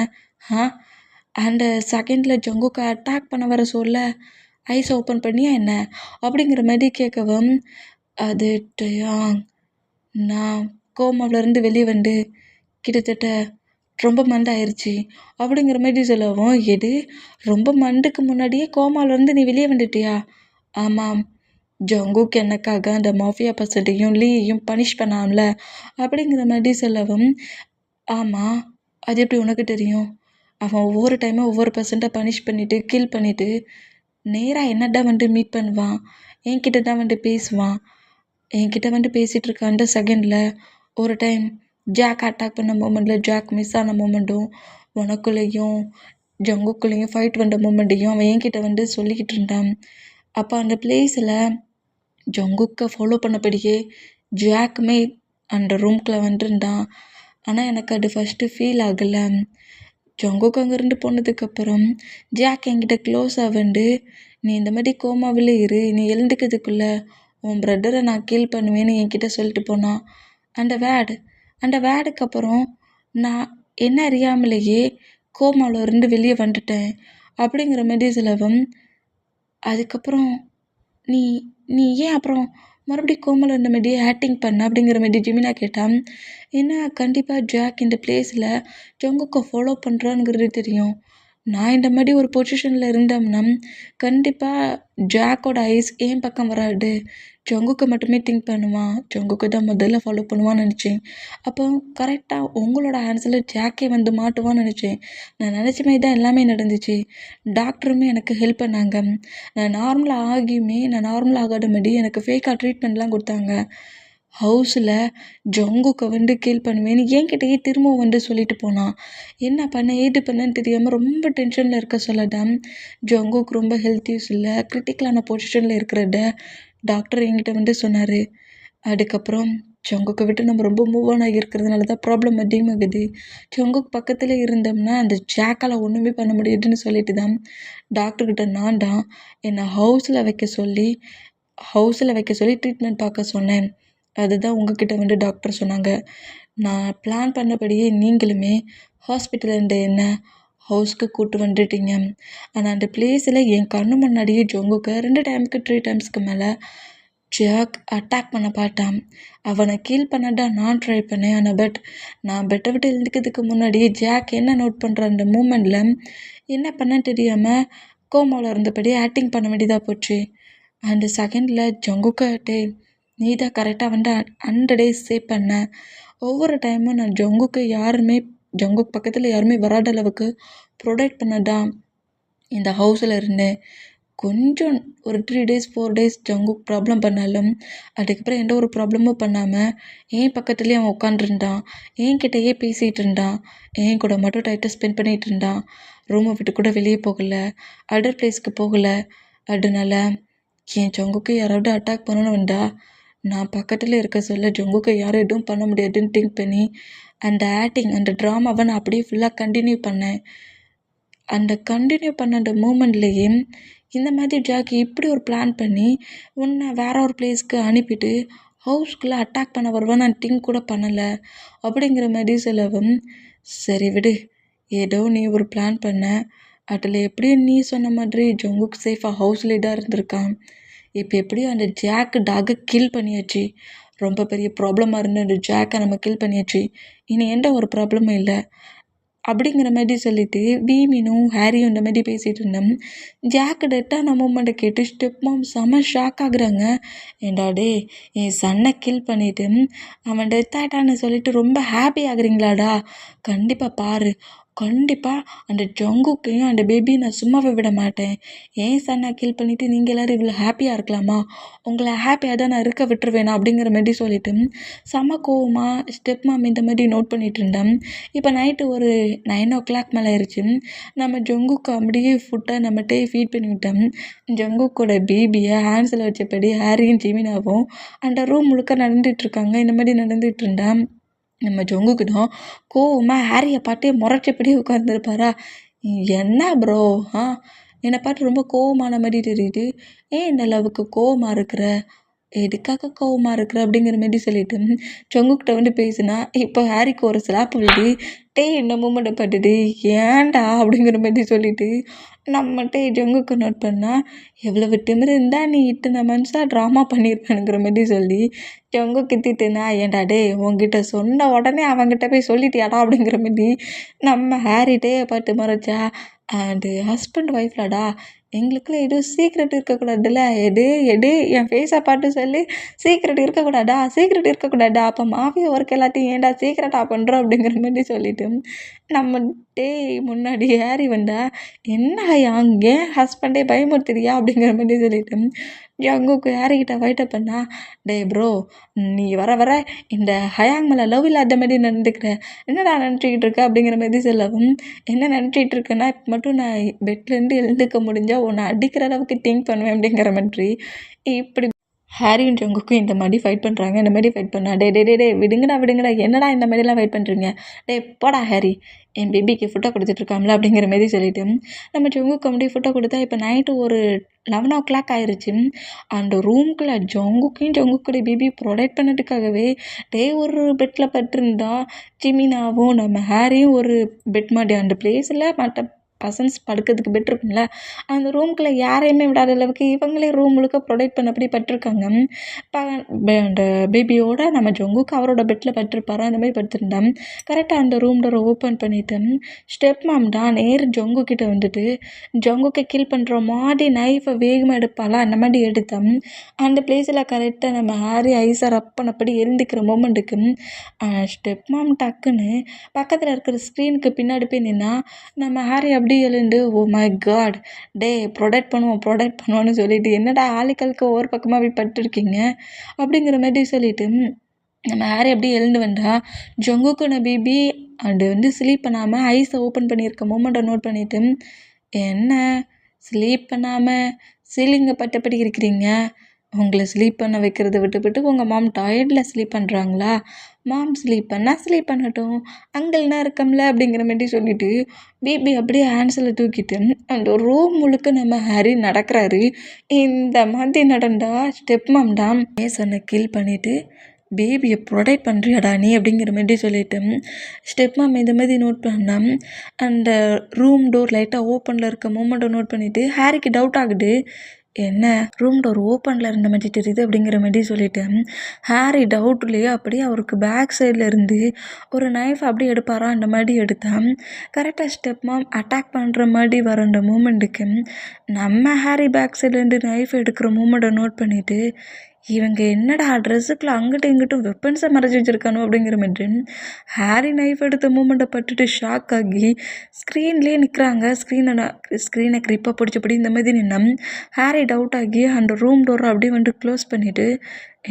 அந்த செகண்டில் ஜங்குக்கை அட்டாக் பண்ண வர சொல்ல ஐஸை ஓப்பன் பண்ணியா என்ன அப்படிங்கிற மாதிரி கேட்கவும் அது டயாங், நான் கோமாவிலேருந்து வெளியே வந்து கிட்டத்தட்ட ரொம்ப மண்டை ஆயிடுச்சு அப்படிங்கிற மாதிரி சொல்லவும் எது ரொம்ப மண்டுக்கு முன்னாடியே கோமாவிலேருந்து நீ வெளியே வந்துட்டியா? ஆமாம், ஜங்குக் எனக்காக அந்த மாஃபியா பர்சன்ட்டையும் லீயையும் பனிஷ் பண்ணாமல அப்படிங்கிற மாதிரி சொல்லவும் ஆமாம், அது எப்படி உனக்கு தெரியும்? அவன் ஒவ்வொரு டைமும் ஒவ்வொரு பர்சண்ட்டை பனிஷ் பண்ணிவிட்டு கில் பண்ணிவிட்டு நேராக என்னடா வந்து மீட் பண்ணுவான், என்கிட்ட தான் வந்து பேசுவான். என்கிட்ட வந்து பேசிகிட்டு இருக்க அந்த செகண்டில் ஒரு டைம் ஜாக் அட்டாக் பண்ண மூமெண்ட்டில் ஜாக் மிஸ் ஆன மூமெண்ட்டும் உனக்குள்ளேயும் ஜங்குக்குள்ளேயும் ஃபைட் வந்த மூமெண்ட்டையும் அவன் என்கிட்ட வந்து சொல்லிக்கிட்டு இருந்தான். அப்போ அந்த பிளேஸில் ஜங்குக்கை ஃபாலோ பண்ணபடியே ஜாக்குமே அந்த ரூம்குள்ளே வந்துருந்தான். ஆனால் எனக்கு அது ஃபஸ்ட்டு ஃபீல் ஆகலை. ஜங்குக்கு அங்கேருந்து போனதுக்கப்புறம் ஜாக் என்கிட்ட க்ளோஸாக வந்து நீ இந்த மாதிரி கோமாவில் இரு, நீ எழுந்துக்கிறதுக்குள்ளே உன் பிரதரை நான் கீல் பண்ணுவேன்னு என்கிட்ட சொல்லிட்டு போனான். அந்த வேர்டுக்கு அப்புறம் நான் என்ன அறியாமலேயே கோமாவில் இருந்து வெளியே வந்துட்டேன் அப்படிங்கிற மாதிரி சொல்லவும் அதுக்கப்புறம் நீ நீ ஏன் அப்புறம் மறுபடியும் கோமாவில் இருந்த மாதிரியே ஆக்டிங் பண்ண அப்படிங்கிற மாதிரி ஜிமினா கேட்டான். ஏன்னா கண்டிப்பாக ஜாக் இந்த பிளேஸில் ஜங்குக்கை ஃபாலோ பண்ணுறாங்கிறது தெரியும். நான் இந்த மாதிரி ஒரு பொசிஷனில் இருந்தோம்னா கண்டிப்பாக ஜாக்கோட ஐஸ் ஏன் பக்கம் வராது, ஜங்குக்கை மட்டுமே திங்க் பண்ணுவான், ஜங்குக்கை தான் முதல்ல ஃபாலோ பண்ணுவான்னு நினச்சேன். அப்போ கரெக்டாக உங்களோட ஹேண்ட்ஸில் ஜாக்கே வந்து மாட்டுவான்னு நினச்சேன். நான் நினச்ச மாதிரி தான் எல்லாமே நடந்துச்சு. டாக்டருமே எனக்கு ஹெல்ப் பண்ணாங்க. நான் நார்மலாக ஆகாத மாதிரி எனக்கு ஃபேக்காக ட்ரீட்மெண்ட்லாம் கொடுத்தாங்க. ஹவுஸில் ஜங்குக்கை வந்து கீல் பண்ணுவேன்னு என்கிட்டயே திரும்பவும் வந்து சொல்லிட்டு போனான். என்ன பண்ண ஏது பண்ணன்னு தெரியாமல் ரொம்ப டென்ஷனில் இருக்க சொல்லதான் ஜங்குக்கு ரொம்ப ஹெல்த் இஷ்யூஸ் இல்லை, கிரிட்டிக்கலான பொசிஷனில் இருக்கிறத டாக்டர் என்கிட்ட வந்து சொன்னார். அதுக்கப்புறம் ஜங்குக்கை விட்டு நம்ம ரொம்ப மூவ் ஆன் ஆகியிருக்கிறதுனால தான் ப்ராப்ளம் அதிகமாகுது. ஜங்குக்கு பக்கத்தில் இருந்தோம்னா அந்த ஜாக்கால் ஒன்றுமே பண்ண முடியாதுன்னு சொல்லிட்டு தான் டாக்டர்கிட்ட நான் தான் என்னை ஹவுஸில் வைக்க சொல்லி ட்ரீட்மெண்ட் பார்க்க சொன்னேன். அதுதான் உங்ககிட்ட டாக்டர் சொன்னாங்க. நான் பிளான் பண்ணபடியே நீங்களுமே ஹாஸ்பிட்டலேருந்து என்ன ஹவுஸ்க்கு கூட்டு வந்துட்டீங்க. ஆனால் அந்த பிளேஸில் என் கண்ணு முன்னாடியே ஜொங்குக்கு 2 டைமுக்கு 3 டைம்ஸ்க்கு மேலே ஜாக் அட்டாக் பண்ண பார்த்தான். அவனை கீல் பண்ண நான் ட்ரை பண்ணேன். ஆனால் நான் பெட்டை விட்டு எழுந்துக்கிறதுக்கு முன்னாடியே ஜாக் என்ன நோட் பண்ணுற அந்த மூமெண்ட்டில் என்ன பண்ண தெரியாமல் கோமாவில் இருந்தபடி ஆக்டிங் பண்ண வேண்டியதாக போச்சு. அந்த செகண்டில் ஜங்குக்கிட்டே நீ தான் கரெக்டாக 100 days சேவ் பண்ண. ஒவ்வொரு டைமும் நான் ஜங்குக் பக்கத்தில் யாருமே வராத அளவுக்கு ப்ரொடெக்ட் பண்ணதான் இந்த ஹவுஸில் இருந்தேன். கொஞ்சம் ஒரு 3 days 4 days ஜங்குக் ப்ராப்ளம் பண்ணாலும் அதுக்கப்புறம் எந்த ஒரு ப்ராப்ளமும் பண்ணாமல் என் பக்கத்துலேயே அவன் உட்காந்துருந்தான். என்கிட்டயே பேசிகிட்டு இருந்தான். என் கூட மட்டும் டைட்டாக ஸ்பெண்ட் பண்ணிகிட்டு இருந்தான். ரூமை விட்டு கூட வெளியே போகலை, அதர் பிளேஸ்க்கு போகலை. அதனால என் ஜங்குக்கு யாராவது அட்டாக் பண்ணணும்னு வந்தா நான் பக்கத்தில் இருக்க சொல்ல ஜங்குக்கு யாரும் எதுவும் பண்ண முடியாதுன்னு திங்க் பண்ணி அந்த ஆக்டிங் அந்த ட்ராமாவை நான் அப்படியே ஃபுல்லாக கண்டினியூ பண்ணேன். அந்த கண்டினியூ பண்ண அந்த மூமெண்ட்லேயே இந்த மாதிரி ஜாக்கி இப்படி ஒரு பிளான் பண்ணி உன்னை வேற ஒரு பிளேஸ்க்கு அனுப்பிட்டு ஹவுஸ்குள்ளே அட்டாக் பண்ண வருவான்னு நான் திங்க் கூட பண்ணலை அப்படிங்கிற மாதிரி சொல்லவும், சரி விடு, ஏதோ நீ ஒரு பிளான் பண்ண, அதில் எப்படியும் நீ சொன்ன மாதிரி ஜங்குக் சேஃபாக ஹவுஸ்லேயே தான் இருந்திருக்கான். இப்போ எப்படியும் அந்த டாகை கில் பண்ணியாச்சு. ரொம்ப பெரிய ப்ராப்ளமாக இருந்த அந்த ஜாக்கை நம்ம கில் பண்ணியாச்சு. இனி எந்த ஒரு ப்ராப்ளமும் இல்லை அப்படிங்கிற மாதிரி சொல்லிட்டு வீமினும் ஹாரியும் இந்த மாதிரி பேசிகிட்டு இருந்தோம். ஜாக்கு டெட்டான மூமெண்ட்டை கேட்டு ஸ்டெப் மாம் செம ஷாக் ஆகுறாங்க. ஏண்டா டே, என் சன்னை கில் பண்ணிவிட்டு அவன் டெத் ஆகிட்டான்னு சொல்லிட்டு ரொம்ப ஹாப்பி ஆகுறீங்களாடா? கண்டிப்பாக பாரு, கண்டிப்பாக அந்த ஜங்குக்கையும் அந்த பேபியும் நான் சும்மாவே விட மாட்டேன். ஏன் சன்னை கில் பண்ணிவிட்டு நீங்கள் எல்லோரும் இவ்வளோ ஹாப்பியாக இருக்கலாமா? உங்களை ஹாப்பியாக தான் நான் இருக்க விட்டுருவேனா? அப்படிங்கிற மாதிரி சொல்லிட்டு செம கோவமாக ஸ்டெப் மாம் இந்த மாதிரி நோட் பண்ணிகிட்டு இருந்தேன். இப்போ நைட்டு ஒரு 9 o'clock மேலே ஆயிடுச்சு. நம்ம ஜங்குக்கு அப்படியே ஃபுட்டை நம்மகிட்டே ஃபீட் பண்ணிவிட்டோம். ஜங்குக்கோட பேபியை ஹேண்ட்ஸில் வச்சபடி ஹாரியும் ஜிமினாவும் அந்த ரூம் முழுக்க நடந்துகிட்ருக்காங்க. இந்த மாதிரி நடந்துகிட்டு இருந்தேன். நம்ம ஜங்குக்கு தான் கோவமாக ஹாரியை பார்த்து முறைச்சபடி உட்காந்துருப்பாரா. என்ன ப்ரோ, என்னை பார்த்து ரொம்ப கோவமான மாதிரி தெரியுது. ஏன் இந்த அளவுக்கு கோவமாக இருக்கிற, எதுக்காக கோவமாக இருக்கிற அப்படிங்கிற மாதிரி சொல்லிட்டு ஜங்குக்கிட்ட பேசுனா, இப்போ ஹாரிக்கு ஒரு ஸ்லாப் விழுது. இந்த மூமெண்ட்டை பார்த்துட்டு ஏன்டா அப்படிங்கிற மாதிரி சொல்லிட்டு நம்மகிட்ட ஜங்குக்கு நோட் பண்ணால் எவ்வளவு திமிரு இருந்தால் நீ இத்தனை மனுஷா ட்ராமா பண்ணியிருப்பேனுங்கிற மாதிரி சொல்லி ஜங்குக்கு திட்டுனா, ஏன்டா டே உங்ககிட்ட சொன்ன உடனே அவங்ககிட்ட போய் சொல்லிட்டியாடா அப்படிங்கிற மாதிரி நம்ம ஹாரிட்டே பார்த்து மறைச்சா. அண்டு ஹஸ்பண்ட் ஒய்ஃப்லடா, எங்களுக்குள்ள எதுவும் சீக்ரெட் இருக்கக்கூடாதுல்ல. எடு என் ஃபேஸை பார்த்து சொல்லி சீக்ரெட் இருக்கக்கூடாதா? அப்போ மாஃபியா ஒர்க் எல்லாத்தையும் ஏன்டா சீக்ரெட்டாக பண்ணுறோம் அப்படிங்கிற மாதிரி சொல்லிட்டு நம்ம முன்னாடி ஹாரி வந்தா, என்ன அங்கே ஹஸ்பண்டே பயமுறுத்துறியா அப்படிங்கிற மாதிரி சொல்லிட்டு ஜங்குக்கு ஹாரிக்கிட்ட ஃபைட்டை பண்ணா, டே ப்ரோ, நீ வர இந்த ஹயாங் மேலே லவ் இல்லாத மாதிரி நடந்துக்கிற, என்னடா நினச்சிக்கிட்டு இருக்க அப்படிங்கிற மாதிரி சொல்லவும், என்ன நினச்சிட்டு இருக்கேன்னா இப்போ மட்டும் நான் பெட்லேருந்து எழுந்துக்க முடிஞ்சால் உன்னை அடிக்கிற அளவுக்கு திங்க் பண்ணுவேன் அப்படிங்கிற மாதிரி இப்படி ஹாரியும் ஜங்குக்கும் இந்த மாதிரி ஃபைட் பண்ணுறாங்க. இந்த மாதிரி ஃபைட் பண்ணா, டே விடுங்கடா, என்னடா இந்த மாதிரிலாம் ஃபைட் பண்ணுறீங்க? போடா ஹாரி, என் பேபிக்கு ஃபுட்டை கொடுத்துட்ருக்காங்களா அப்படிங்கிற மாதிரி சொல்லிவிட்டு நம்ம ஜங்குக்கு அப்படியே ஃபுட்டை கொடுத்தா. இப்போ நைட்டு ஒரு 11 o'clock ஆயிடுச்சு. அந்த ரூம்குள்ளே ஜங்குக்குடைய பேபி ப்ரொடெக்ட் பண்ணதுக்காகவே ஒரு பெட்டில் பட்டிருந்தா. ஜிமினாவும் நம்ம ஹாரியும் ஒரு பெட் மாட்டி அந்த பிளேஸில் மற்ற பர்சன்ஸ் படுக்கிறதுக்கு பெட் இருக்கும்ல, அந்த ரூம்குள்ளே யாரையுமே விடாத அளவுக்கு இவங்களே ரூம் முழுக்க ப்ரொடெக்ட் பண்ணபடி பட்டிருக்காங்க. அந்த பேபியோட நம்ம ஜங்குக்கு அவரோட பெட்டில் பட்டிருப்பாரோ அந்த மாதிரி படுத்திருந்தேன். கரெக்டாக அந்த ரூம் டோரை ஓப்பன் பண்ணிவிட்டு ஸ்டெப் மாம் தான் நேர் ஜங்குக்கிட்ட வந்துட்டு ஜங்குக்கை கில் பண்ணுற மாதிரி நைஃபை வேகமாக எடுப்பாளா அந்த மாதிரி எடுத்தேன். அந்த பிளேஸில் கரெக்டாக நம்ம ஹாரி ஐஸை ரப் பண்ணபடி எழுந்திக்கிற மூமெண்ட்டுக்கு ஸ்டெப் மாம் டக்குன்னு பக்கத்தில் இருக்கிற ஸ்க்ரீனுக்கு பின்னாடி போய் நின்னா. நம்ம ஹாரி அப்படியே எழுந்து, ஓ மை காட், ப்ரொடெக்ட் பண்ணுவோன்னு சொல்லிட்டு என்னடா ஆளுக்களுக்கு ஒவ்வொரு பக்கமாக போய் பட்டுருக்கீங்க அப்படிங்கிற மாதிரி சொல்லிட்டு நம்ம ஹாரி அப்படியே எழுந்து வந்தா. ஜங்குக்கு நான் பேபி அது ஸ்லீப் பண்ணாமல் ஐஸை ஓப்பன் பண்ணியிருக்க மூமெண்ட்டை நோட் பண்ணிவிட்டு, என்ன ஸ்லீப் பண்ணாமல் சீலிங்கை பட்டபடி இருக்கிறீங்க? உங்களை ஸ்லீப் பண்ண வைக்கிறத விட்டுவிட்டு உங்கள் மாம் டயர்டில் ஸ்லீப் பண்ணுறாங்களா? மாம் ஸ்லீப் பண்ணட்டும், அங்கல்னா இருக்கம்ல அப்படிங்கிற மாதிரி சொல்லிட்டு பேபி அப்படியே ஹேண்ட்ஸில் தூக்கிட்டு அந்த ரூம் முழுக்க நம்ம ஹாரி நடக்கிறாரு. இந்த மாதிரி நடந்தா ஸ்டெப் மாம் தான் சொன்ன கில் பண்ணிவிட்டு பேபியை ப்ரொடெக்ட் பண்ணுறியாடா நீ அப்படிங்கிற மாதிரி சொல்லிட்டு ஸ்டெப் மாம் இந்த மாதிரி நோட் பண்ணால் அந்த ரூம் டோர் லைட்டாக ஓப்பனில் இருக்க மூமெண்ட்டை நோட் பண்ணிவிட்டு ஹாரிக்கு டவுட் ஆகுது. என்ன ரூம் டோர் ஓப்பனில் இருந்த மாதிரி தெரியுது அப்படிங்கிற மாதிரி சொல்லிட்டு ஹாரி டவுட்லேயே அப்படியே அவருக்கு பேக் சைடில் இருந்து ஒரு நைஃப் அப்படியே எடுப்பாரா அந்த மாதிரி எடுத்தான். கரெக்டாக ஸ்டெப் மாம் அட்டாக் பண்ணுற மாதிரி வர அந்த மூமெண்ட்டுக்கு நம்ம ஹாரி பேக் சைட்லேருந்து நைஃப் எடுக்கிற மூமெண்ட்டை நோட் பண்ணிவிட்டு இவங்க என்னடா ட்ரெஸ்ஸுக்குள்ள அங்கிட்டும் இங்கிட்டும் வெப்பன்ஸை மறைச்சி வச்சுருக்கானோ அப்படிங்கிற மாதிரி ஹாரி நைஃப் எடுத்த மூமெண்ட்டை பட்டுட்டு ஷாக் ஆகி ஸ்க்ரீன்லேயே நிற்கிறாங்க. ஸ்க்ரீனை க்ரிப்பாக பிடிச்சபடி இந்த மாதிரி நின்னா ஹாரி டவுட் ஆகி அந்த ரூம் டோரை அப்படியே வந்து க்ளோஸ் பண்ணிவிட்டு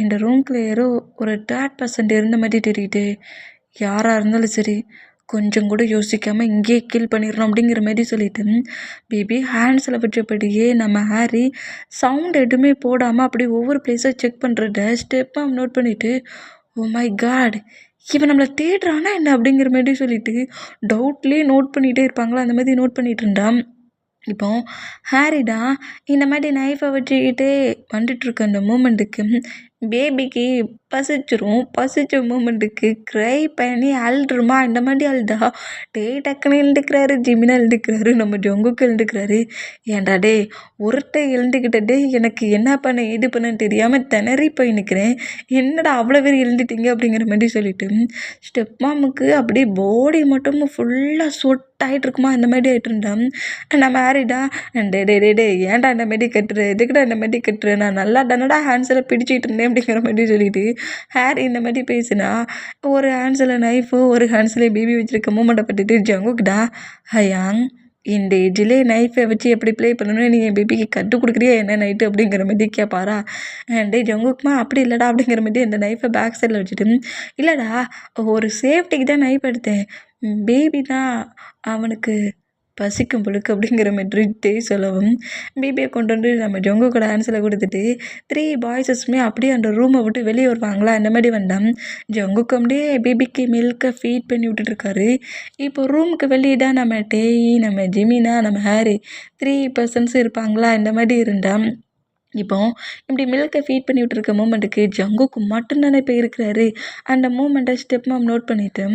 இந்த ரூம்குள்ளே யாரோ ஒரு 3% இருந்த மாதிரி தெரியுது. யாராக இருந்தாலும் சரி கொஞ்சம் கூட யோசிக்காமல் இங்கேயே கில் பண்ணிடணும் அப்படிங்கிற மாதிரி சொல்லிட்டு பேபி ஹேண்ட்ஸில் வச்சபடியே நம்ம ஹாரி சவுண்ட் எதுவுமே போடாமல் அப்படியே ஒவ்வொரு பிளேஸாக செக் பண்ணுறத ஸ்டெப்பாக நோட் பண்ணிவிட்டு ஓ மை காட் இவன் நம்மளை தேடுறானா என்ன அப்படிங்கிற மாதிரி சொல்லிட்டு டவுட்லேயே நோட் பண்ணிகிட்டே இருப்பாங்களா அந்த மாதிரி நோட் பண்ணிகிட்டு இருந்தான். இப்போ ஹாரிடா இந்த மாதிரி நைஃபை வச்சுக்கிட்டே வந்துட்டுருக்க அந்த மூமெண்ட்டுக்கு பேபிக்கு பசிச்ச மூமெண்ட்டுக்கு க்ரை பண்ணி அழுதுருமா இந்த மாதிரி அழுதா டக்குன்னு எழுந்துக்கிறாரு. ஜிமினா எழுந்துக்கிறாரு, நம்ம ஜொங்குக்கு எழுந்துக்கிறாரு. ஏன்டா டே ஒருத்தர் எழுந்துக்கிட்டே எனக்கு என்ன பண்ண ஏது பண்ணன்னு தெரியாமல் திணறி போய் நிற்கிறேன். என்னடா அவ்வளோ பேர் எழுந்துட்டீங்க அப்படிங்கிற மாதிரி சொல்லிட்டு ஸ்டெப் மாமுக்கு அப்படியே பாடி மட்டும் ஃபுல்லாக ஆகிட்டு இருக்குமா இந்த மாதிரி ஆகிட்டு இருந்தான். நம்ம ஹாரிடா டே ஏன்டா இந்த மாதிரி கட்டுற எதுக்குடா இந்த மாதிரி கட்டுற நான் நல்லா தானடா ஹேண்ட்ஸில் பிடிச்சிட்டு இருந்தேன் அப்படிங்கிற மாதிரி சொல்லிட்டு ஹாரி இந்த மாதிரி பேசினா ஒரு ஹேண்ட்ஸில் நைஃபு ஒரு ஹேண்ட்ஸில் பேபி வச்சுருக்க மூமெண்ட்டை பட்டுட்டு ஜங்குக்குடா ஹயாங் இந்த ஏஜ்லேயே நைஃபை வச்சு எப்படி ப்ளே பண்ணணும்னு நீ என் பேபிக்கு கற்றுக் கொடுக்குறியா என்ன நைட்டு அப்படிங்கிற மாதிரி கேட்பாரா. டே ஜங்குக்குமா அப்படி இல்லைடா அப்படிங்கிற மாதிரி அந்த நைஃபை பேக் சைடில் வச்சுட்டு இல்லைடா ஒரு சேஃப்டிக்கு தான் நைஃப் எடுத்தேன், பேபி தான் அவனுக்கு பசிக்கும் பொழுக்கு அப்படிங்கிற மாதிரி சொல்லவும் பேபியை கொண்டு வந்து நம்ம ஜொங்கு கூட ஆன்சரில் கொடுத்துட்டு 3 பாய்ஸஸுமே அப்படியே அந்த ரூமை விட்டு வெளியே வருவாங்களா அந்த மாதிரி வந்தான். ஜொங்குக்கு அப்படியே பேபிக்கு மில்கை ஃபீட் பண்ணி விட்டுட்டுருக்காரு. இப்போ ரூமுக்கு வெளியே தான் நம்ம டேய் நம்ம ஜிமினா நம்ம ஹாரி 3 பர்சன்ஸ் இருப்பாங்களா இந்த மாதிரி இருந்தான். இப்போ இப்படி மில்கை ஃபீட் பண்ணி விட்டுருக்க மூமெண்ட்டுக்கு ஜங்குக்கு மட்டும்தானே இப்போ இருக்கிறாரு. அந்த மூமெண்ட்டை ஸ்டெப் மாம் நோட் பண்ணிவிட்டு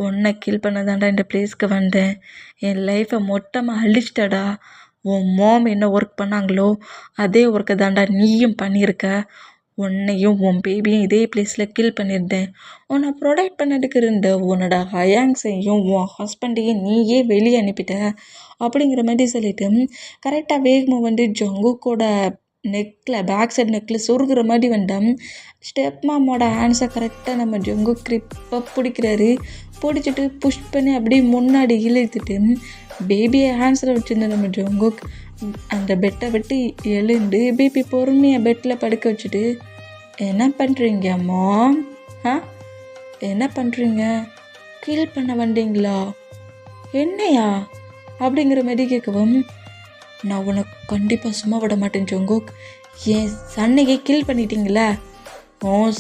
உன்னை கில் பண்ணதாண்டா இந்த பிளேஸ்க்கு வந்தேன், என் லைஃப்பை மொத்தமாக அழிச்சிட்டடா, உன் மாம் என்ன ஒர்க் பண்ணாங்களோ அதே ஒர்க்கை தாண்டா நீயும் பண்ணியிருக்க, உன்னையும் உன் பேபியும் இதே பிளேஸில் கில் பண்ணியிருந்தேன், உன்னை ப்ரொடெக்ட் பண்ணதுக்கு இருந்த உன்னோட ஹயாங்ஸையும் உன் ஹஸ்பண்டையும் நீயே வெளியே அனுப்பிட்ட அப்படிங்கிற மாதிரி சொல்லிட்டு கரெக்டாக வேகமாக வந்து ஜங்குக்கோட பேக் சைடு நெக்கில் சொருகிற மாதிரி வந்தான். ஸ்டெப் மாமோட ஹேண்ட்ஸை கரெக்டாக நம்ம ஜங்கு க்ரிப்பாக பிடிக்கிறாரு. பிடிச்சிட்டு புஷ் பண்ணி அப்படியே முன்னாடி இழுத்துட்டு பேபியை ஹேண்ட்ஸில் வச்சுருந்த நம்ம ஜங்குக் அந்த பெட்டை விட்டு எழுந்து பேபி பொறுமையாக பெட்டில் படுக்க வச்சுட்டு என்ன பண்ணுறீங்க மாம்? என்ன பண்ணுறீங்க? கில் பண்ண வந்தீங்களா? என்னையா அப்படிங்கிற மாதிரி கேட்கவும் நான் உனக்கு கண்டிப்பாக சும்மா விட மாட்டேன் ஜங்குக், என் சன்னையே கில் பண்ணிட்டீங்களே,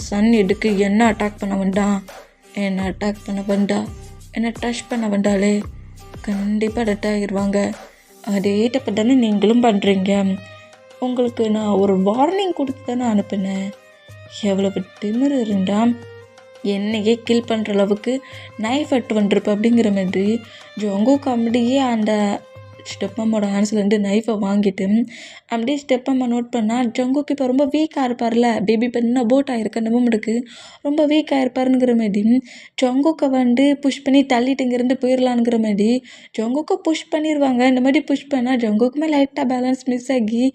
சன் எதுக்கு என்ன அட்டாக் பண்ண வேண்டாம், என்னை அட்டாக் பண்ண வேண்டா, என்னை டச் பண்ண வேண்டாலே கண்டிப்பாக டெட் ஆகிடுவாங்க, அதே தப்பு தானே நீங்களும் பண்ணுறீங்க, உங்களுக்கு நான் ஒரு வார்னிங் கொடுத்து தானே அனுப்பினேன், எவ்வளவு திமிரு இருந்தால் என்னையே கில் பண்ணுற அளவுக்கு நைஃப் எட்டு வந்துருப்பேன் அப்படிங்கிற மாதிரி ஜங்குக் அப்படியே அந்த ஸ்டெப்பம்மோட ஹேண்ட்ஸ்லேருந்து நைஃபை வாங்கிட்டு அப்படியே ஸ்டெப்பம்மா நோட் பண்ணால் ஜங்குக்கு இப்போ ரொம்ப வீக்காக இருப்பார்ல, பேபி பண்ண போட் ஆகிருக்கு அந்த மூமெண்ட்டுக்கு ரொம்ப வீக்காக இருப்பாருங்கிற மாதிரி ஜங்குக்கை வந்து புஷ் பண்ணி தள்ளிட்டு இங்கேருந்து போயிடலான்ங்கிற மாதிரி ஜங்குக்கை புஷ் பண்ணிடுவாங்க. இந்த மாதிரி புஷ் பண்ணால் ஜங்குக்குமே லைட்டாக பேலன்ஸ் மிஸ் ஆகி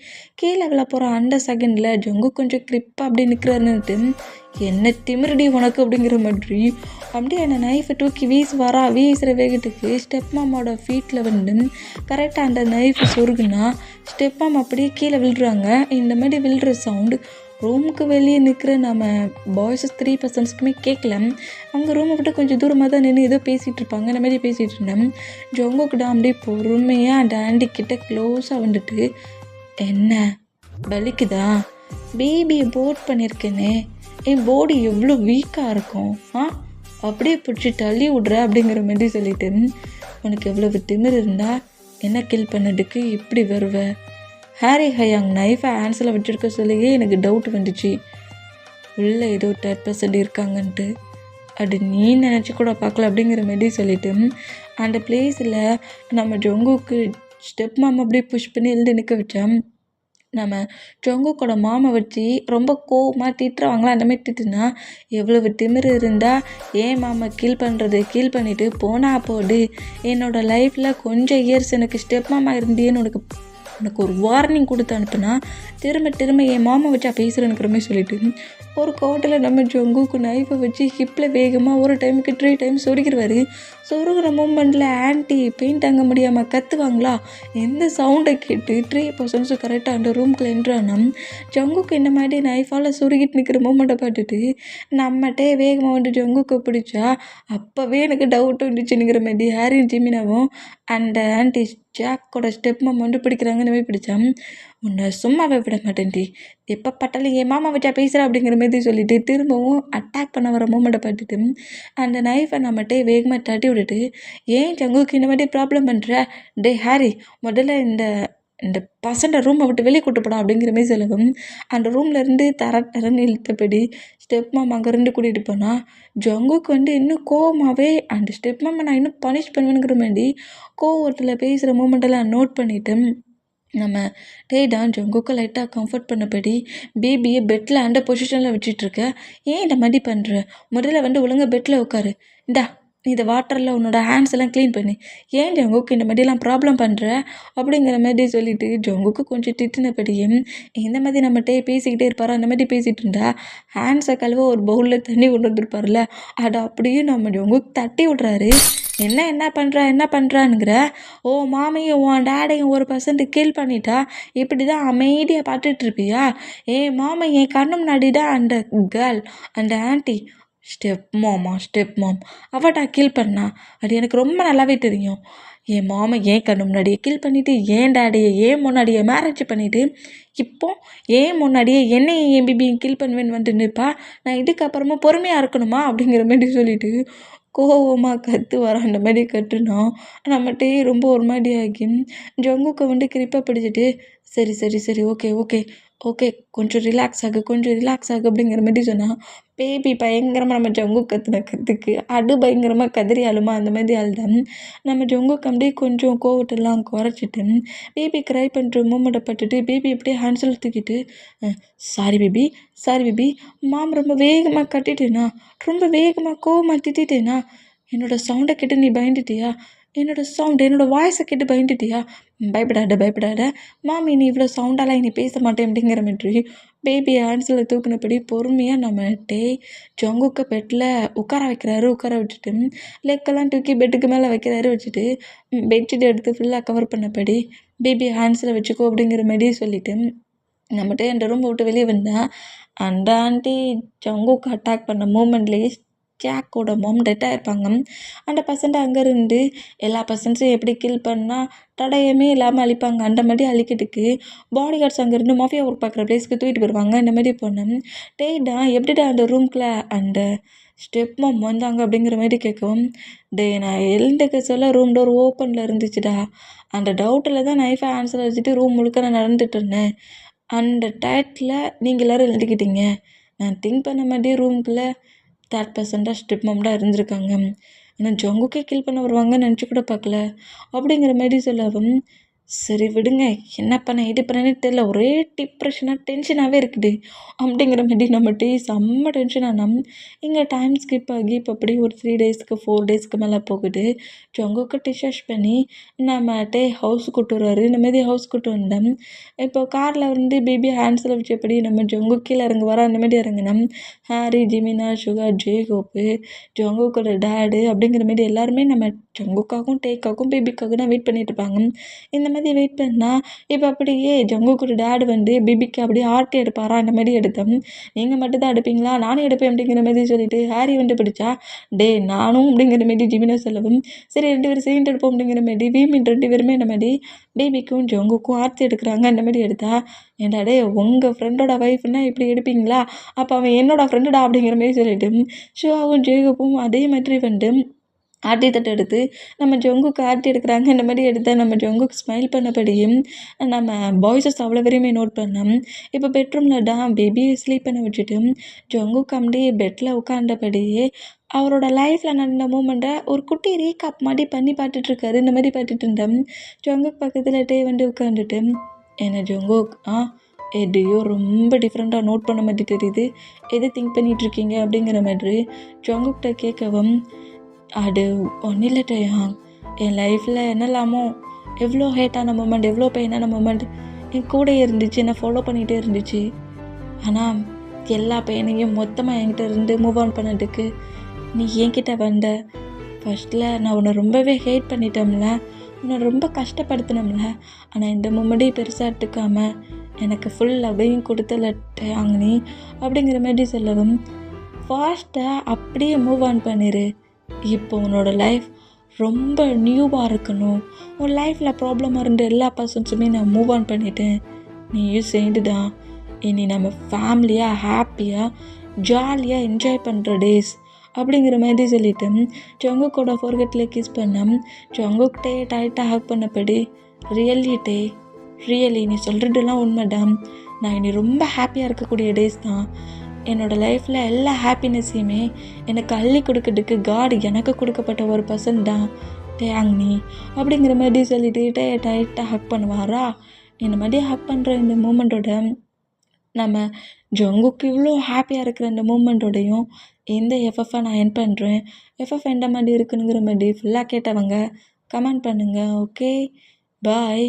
கீழே விழ போகிற அந்த செகண்டில் ஜங்கு கொஞ்சம் க்ரிப்பாக அப்படி நிற்கிறாருன்னுட்டு என்ன திமிரடி உனக்கு அப்படிங்கிற மாதிரி அப்படியே என்னை நைஃபை தூக்கி வீசுகிற வேகத்துக்கு ஸ்டெப் மாமோட ஃபீட்டில் வந்து கரெக்டாக அந்த நைஃபை சொருகுனா ஸ்டெப் மாம் அப்படியே கீழே விழுறாங்க. இந்த மாதிரி விழுற சவுண்டு ரூமுக்கு வெளியே நிற்கிற நம்ம பாய்ஸஸ் 3 பர்சன்ஸ்க்குமே கேட்கல. அவங்க ரூமை விட்டு கொஞ்சம் தூரமாக தான் நின்று ஏதோ பேசிகிட்டு இருப்பாங்க. இந்த மாதிரி பேசிகிட்டு இருந்தேன். ஜொங்குக்கிட்ட அப்படியே பொறுமையாக அந்த ஆண்டிக்கிட்ட க்ளோஸாக வந்துட்டு என்ன வலிக்குதா, பேபியை போட் பண்ணியிருக்கேனே, என் பாடி எவ்வளோ வீக்காக இருக்கும், அப்படியே பிடிச்சி தள்ளி விட்ற அப்படிங்கிற மாதிரி சொல்லிட்டு உனக்கு எவ்வளவு திமிர் இருந்தால் என்ன கில் பண்ணதுக்கு இப்படி வருவ, ஹாரி ஹயாங் நைஃபை ஹேண்ட்ஸில் வச்சுருக்க சொல்லியே எனக்கு டவுட் வந்துச்சு, உள்ளே ஏதோ 10% இருக்காங்கன்ட்டு. அது நீ நினச்சி கூட பார்க்கல அப்படிங்கிற மாரி சொல்லிட்டு அந்த பிளேஸில் நம்ம ஜொங்குக்கு ஸ்டெப் மாமா அப்படியே புஷ் பண்ணி எழுந்து நிற்க வச்சேன். நம்ம ஜொங்குக்கோட மாமா வச்சு ரொம்ப கோவமாக திட்டுறவாங்களா அந்த மாதிரி திட்டுனா எவ்வளவு திமிரு இருந்தால் ஏன் மாமா கீல் பண்ணுறது கீல் பண்ணிவிட்டு போனா போடு. என்னோடய லைஃப்பில் கொஞ்சம் இயர்ஸ் எனக்கு ஸ்டெப் மாமா இருந்தேன்னு உனக்கு ஒரு வார்னிங் கொடுத்து அனுப்புனா திரும்ப என் மாமா வச்சா பேசுகிறேனுக்கிற மாதிரி சொல்லிட்டு ஒரு கோட்டில் நம்ம ஜொங்குக்கு நைஃபை வச்சு ஹிப்பில் வேகமாக ஒரு டைமுக்கு 3 டைம்ஸ் சொருகிடுவார். சொருகிற மூமெண்ட்டில் ஆன்ட்டி பெயிண்ட் தாங்க முடியாமல் கற்றுவாங்களா. எந்த சவுண்டை கேட்டு 3% கரெக்டாக அந்த ரூம்குள்ளே என்ட்ரானா ஜொங்குக்கு இந்த மாதிரி நைஃபால் சொருகிட்டு நிற்கிற மூமெண்ட்டை பார்த்துட்டு நம்மகிட்டே வேகமாக வந்து ஜொங்குக்கு பிடிச்சா அப்போவே எனக்கு டவுட் வந்துச்சுங்கிற மாதிரி ஹாரியும் ஜிமினாவும் அந்த ஆன்ட்டி ஜாக்கோட ஸ்டெப் மாமா வந்து பிடிக்கிறாங்கன்னு போய் பிடிச்சான். உன்னை சும்மாவே விட மாட்டேன்டி, எப்போ பட்டாலும் என் மாமா வச்சா பேசுகிற அப்படிங்கிற மாதிரி சொல்லிட்டு திரும்பவும் அட்டாக் பண்ண வர மூமெண்ட்டை பார்த்துட்டு அந்த நைஃபை நம்மகிட்டே வேகமாக தட்டி விட்டுட்டு ஏன் ஜங்குக்கு இந்த மாதிரி ப்ராப்ளம் பண்ணுற, டே ஹாரி முதல்ல இந்த இந்த பசண்ட ரூமை விட்டு வெளியே கூட்டு போடா அப்படிங்கிற மாதிரி சொல்லவும் அந்த ரூம்லேருந்து தரன்னு இழுத்தபடி ஸ்டெப் மாமா அங்கேருந்து கூட்டிகிட்டு போனால் ஜங்குக்கு வந்து இன்னும் கோவமாகவே அந்த ஸ்டெப் மாமா நான் இன்னும் பனிஷ் பண்ணுவேனுங்கிற மாதிரி கோவத்தில் பேசுகிற மூமெண்ட்டெல்லாம் நோட் பண்ணிவிட்டு நம்ம தான் ஜங்குக்கு லைட்டாக கம்ஃபர்ட் பண்ணபடி பேபியை பெட்டில் அண்டர் பொசிஷனில் வச்சிட்ருக்க. ஏன் இந்த மாதிரி பண்ணுற, முதல்ல வந்து ஒழுங்காக பெட்டில் உட்காரு, இந்தா இதை வாட்டரில் உன்னோட ஹேண்ட்ஸ் எல்லாம் க்ளீன் பண்ணு, ஏன் ஜங்குக்கு இந்த மாதிரிலாம் ப்ராப்ளம் பண்ணுற அப்படிங்கிற மாதிரி சொல்லிவிட்டு ஜங்குக்கு கொஞ்சம் திட்டினபடியும் இந்த மாதிரி நம்மகிட்டே பேசிக்கிட்டே இருப்பார். அந்த மாதிரி பேசிகிட்டு இருந்தா ஹேண்ட்ஸை கழுவ ஒரு பவுலில் தண்ணி கொண்டு வந்துருப்பார்ல அதை அப்படியே நம்ம ஜங்குக்கு தட்டி விட்றாரு. என்ன பண்ணுறானுங்கிற, ஓ மாமையும் உன் டேடையும் ஒரு பர்சன்ட் கில் பண்ணிட்டா இப்படி தான் அமைதியாக பார்த்துட்ருப்பியா. என் மாமா என் கண்ணு முன்னாடி தான் அந்த கேர்ள் அந்த ஆன்ட்டி ஸ்டெப் மாம் அவட்டா கில் பண்ணா. அது எனக்கு ரொம்ப நல்லாவே தெரியும். என் மாமா ஏன் கண்ணு முன்னாடியே கில் பண்ணிவிட்டு ஏன் டேடியை ஏன் முன்னாடியே மேரேஜ் பண்ணிவிட்டு இப்போ ஏன் முன்னாடியே என்னையும் என் பிபியும் கில் பண்ணுவேன்னு வந்து நிற்பா. நான் இதுக்கப்புறமா பொறுமையாக இருக்கணுமா அப்படிங்கிற மாதிரி சொல்லிவிட்டு கோவமாக கத்துவார். அந்த மாதிரி கத்துனா நம்மகிட்டே ரொம்ப ஒரு மாதிரி ஆகி ஜங்குக்கை வந்து கிரிப்பாக பிடிச்சிட்டு சரி ஓகே கொஞ்சம் ரிலாக்ஸ் ஆகு அப்படிங்கிற மாதிரி சொன்னால் பேபி பயங்கரமாக நம்ம ஜங்கு கற்றுக்கு பயங்கரமாக கதறி அழுமா. அந்த மாதிரி அழுதான் நம்ம ஜங்குக்கு அப்படியே கொஞ்சம் கோவட்டெல்லாம் குறைச்சிட்டு பேபி க்ரை பண்ணுற மூமெண்ட்டை பட்டுட்டு பேபி அப்படியே ஹேண்ட்ஸில் தூக்கிட்டு சாரி பேபி மாம் ரொம்ப வேகமாக கட்டிட்டேனா, ரொம்ப வேகமாக கோவமாக திட்டேனா, என்னோடய சவுண்டை கேட்டு நீ பயந்துட்டியா, என்னோடய வாய்ஸை கேட்டு பயந்துட்டியா, பயப்படாத மாமி நீ இவ்வளோ சவுண்டாலாம் இனி பேச மாட்டேன் அப்படிங்கிற மாதிரி பேபி ஹேண்ட்ஸில் தூக்கினபடி பொறுமையாக நம்ம ஜங்குக்க பெட்டில் உட்கார வச்சுட்டு லெக்கெல்லாம் தூக்கி பெட்டுக்கு மேலே வச்சுட்டு பெட்ஷீட் எடுத்து ஃபுல்லாக கவர் பண்ணபடி பேபி ஹேண்ட்ஸில் வச்சுக்கோ அப்படிங்கிற மாதிரி சொல்லிவிட்டு நம்மகிட்ட அந்த ரூமை விட்டு வெளியே வந்தால் அந்த ஆண்டி ஜங்குக்கு அட்டாக் பண்ண மூமெண்ட்லேயே ஜாக்கோட மாம் டெத் ஆகிருப்பாங்க. அந்த பர்சன்ட் அங்கேருந்து எல்லா பர்சன்ட்ஸையும் எப்படி கில் பண்ணால் தடயமே இல்லாமல் அழிப்பாங்க அந்த மாதிரி அழிக்கிறதுக்கு பாடி கார்ட்ஸ் அங்கேருந்து மாஃபியா ஒர்க் பார்க்குற பிளேஸ்க்கு தூக்கிட்டு போயிடுவாங்க. இந்த மாதிரி போனேன். எப்படிடா அந்த ரூம்குள்ளே அந்த ஸ்டெப் மாம் வந்தாங்க அப்படிங்கிற மாதிரி கேட்கவும் நான் எழுந்துக்க சொல்ல ரூம் டோர் ஓப்பனில் இருந்துச்சுடா. அந்த டவுட்டில் தான் நைஃபை ஆன்சர் வச்சுட்டு ரூம் முழுக்க நான் நடந்துட்டு இருந்தேன். அந்த டயத்தில் நீங்கள் எல்லோரும் எழுதிக்கிட்டீங்க. நான் திங்க் பண்ண மாதிரியே ரூம்குள்ளே 3% ஸ்டெப் மாம் தான் இருந்திருக்காங்க. ஆனால் ஜங்குக்கே கில் பண்ண வருவாங்கன்னு நினச்சி கூட பார்க்கல அப்படிங்கிற மாதிரி சொல்லவும் சரி விடுங்க, என்ன பண்ண இது பண்ணனே தெரில, ஒரே டிப்ரெஷனாக டென்ஷனாகவே இருக்குது அப்படிங்கிற மாதிரி நம்மகிட்டே செம்ம டென்ஷனாக இங்கே டைம் ஸ்கிப் ஆகி இப்போ அப்படியே ஒரு 3 டேஸ்க்கு 4 டேஸ்க்கு மேலே போகுது. ஜங்குக்கு டிஸ்சார்ஜ் பண்ணி நம்மகிட்டே ஹவுஸ் கூட்டு வருவார். இந்த மாதிரி ஹவுஸ் கூட்டு வந்தோம். இப்போ காரில் வந்து பேபி ஹேண்ட்ஸில் வச்சபடி நம்ம ஜங்கு கீழே இறங்க வர அந்த மாதிரி இறங்கினோம். ஹாரி, ஜிமினா, சுகா, ஜேகோப்பு, ஜங்குக்கோட டேடு அப்படிங்கிற மாதிரி எல்லாருமே நம்ம ஜங்குக்காகவும் டேக்காகவும் பேபிக்காக தான் வெயிட் பண்ணிட்டு இருப்பாங்க. இந்த மாதிரி வெயிட் பண்ணால் இப்போ அப்படியே ஜங்குக்கோட டேடு வந்து பேபிக்கு அப்படியே ஆர்ட்டி எடுப்பாரா அந்த மாதிரி எடுத்தோம். நீங்கள் மட்டும் தான் எடுப்பீங்களா, நானும் எடுப்பேன் அப்படிங்கிற மாதிரி சொல்லிட்டு ஹாரி வந்து பிடிச்சா நானும் அப்படிங்கிற மாதிரி ஜிமினா சொல்லவும் சரி 2 பேரும் சேர்ந்து எடுப்போம் அப்படிங்கிற மாதிரி வீமின் 2 பேருமே இந்த மாதிரி பேபிக்கும் ஜங்குக்கும் ஆர்த்தி எடுக்கிறாங்க. அந்த மாதிரி எடுத்தா ஏன்டா உங்கள் ஃப்ரெண்டோட ஒய்ஃப்னா இப்படி எடுப்பீங்களா, அப்போ அவன் என்னோட ஃப்ரெண்டுடா அப்படிங்கிற மாதிரி சொல்லிட்டு ஷோவும் ஜேகப்பும் அதே மாதிரி வந்து ஆர்த்தி தட்டு எடுத்து நம்ம ஜங்குக்கு ஆர்த்தி எடுக்கிறாங்க. இந்த மாதிரி எடுத்தால் நம்ம ஜங்குக்கு ஸ்மைல் பண்ணபடியும் நம்ம பாய்ஸஸ் அவ்வளோ வரையுமே நோட் பண்ணோம். இப்போ பெட்ரூமில் பேபியை ஸ்லீப் பண்ண வச்சுட்டு ஜங்குக்கு அப்படியே பெட்டில் உட்காண்டபடியே அவரோட லைஃப்பில் நடந்த மூமெண்ட்டை ஒரு குட்டி ரீகாப் மாதிரி பண்ணி பார்த்துட்ருக்காரு. இந்த மாதிரி பார்த்துட்டு இருந்தேன். ஜங்குக்கு பக்கத்தில் டே வந்து உட்காந்துட்டு என்ன ஜங்குக் எதையோ ரொம்ப டிஃப்ரெண்ட்டாக நோட் பண்ண மாதிரி தெரியுது, எது திங்க் பண்ணிகிட்ருக்கீங்க அப்படிங்கிற மாதிரி ஜங்குக்கிட்ட கேட்கவும், அது ஒன்றும் இல்லை டேயாங், என் லைஃப்பில் என்னெல்லாமோ எவ்வளோ ஹேட்டான மூமெண்ட், எவ்வளோ பெயினான மூமெண்ட் என் கூட இருந்துச்சு, என்னை ஃபாலோ பண்ணிகிட்டே இருந்துச்சு. ஆனால் எல்லா பெயினையும் மொத்தமாக என்கிட்ட இருந்து மூவ் ஆன் பண்ணதுக்கு நீ என்கிட்ட வந்த. ஃபஸ்ட்டில் நான் உன்னை ரொம்பவே ஹேட் பண்ணிட்டோம்ல, உன்னை ரொம்ப கஷ்டப்படுத்தினோம்ல. ஆனால் இந்த மூமெண்ட்டே பெருசாக எடுத்துக்காமல் எனக்கு ஃபுல் லவ்வையும் கொடுத்தல டேயாங் நீ அப்படிங்கிற மாதிரி சொல்லவும், ஃபாஸ்ட்டாக அப்படியே மூவ் ஆன் பண்ணிடு. இப்போ உன்னோட லைஃப் ரொம்ப நியூவாக இருக்கணும். உன் லைஃப்பில் ப்ராப்ளமாக இருந்த எல்லா பர்சன்ஸுமே நான் மூவ் ஆன் பண்ணிட்டேன். நீயும் சேர்ந்துதான் இனி நம்ம ஃபேமிலியாக ஹாப்பியாக ஜாலியாக என்ஜாய் பண்ணுற டேஸ் அப்படிங்கிற மாதிரி சொல்லிட்டு ஜங்குக்கோட ஃபோர்கெட்டில் கிஸ் பண்ணேன். ஜங்குக்கிட்டே டைட்டாக ஹக் பண்ணபடி, ரியலி நீ சொல்கிறதுலாம் உண்மைதான். நான் இனி ரொம்ப ஹாப்பியாக இருக்கக்கூடிய டேஸ் தான். என்னோடய லைஃப்பில் எல்லா ஹாப்பினஸ்ஸையுமே எனக்கு அள்ளி கொடுக்கறதுக்கு காட் எனக்கு கொடுக்கப்பட்ட ஒரு பர்சன் தான் டேயாங் நீ அப்படிங்கிற மாதிரி சொல்லிட்டு டைட்டாக ஹக் பண்ணுவாரா. இந்த மாதிரி ஹக் பண்ணுற இந்த மூமெண்ட்டோட நம்ம ஜங்குக்கு இவ்வளோ ஹாப்பியாக இருக்கிற இந்த மூமெண்ட்டோடையும் இந்த எஃப்எஃப்பை நான் என் பண்ணுறேன். எஃப்எஃப் எந்த மாதிரி இருக்குனுங்கிற மாதிரி ஃபுல்லாக கேட்டவங்க கமெண்ட் பண்ணுங்கள். ஓகே, பாய்.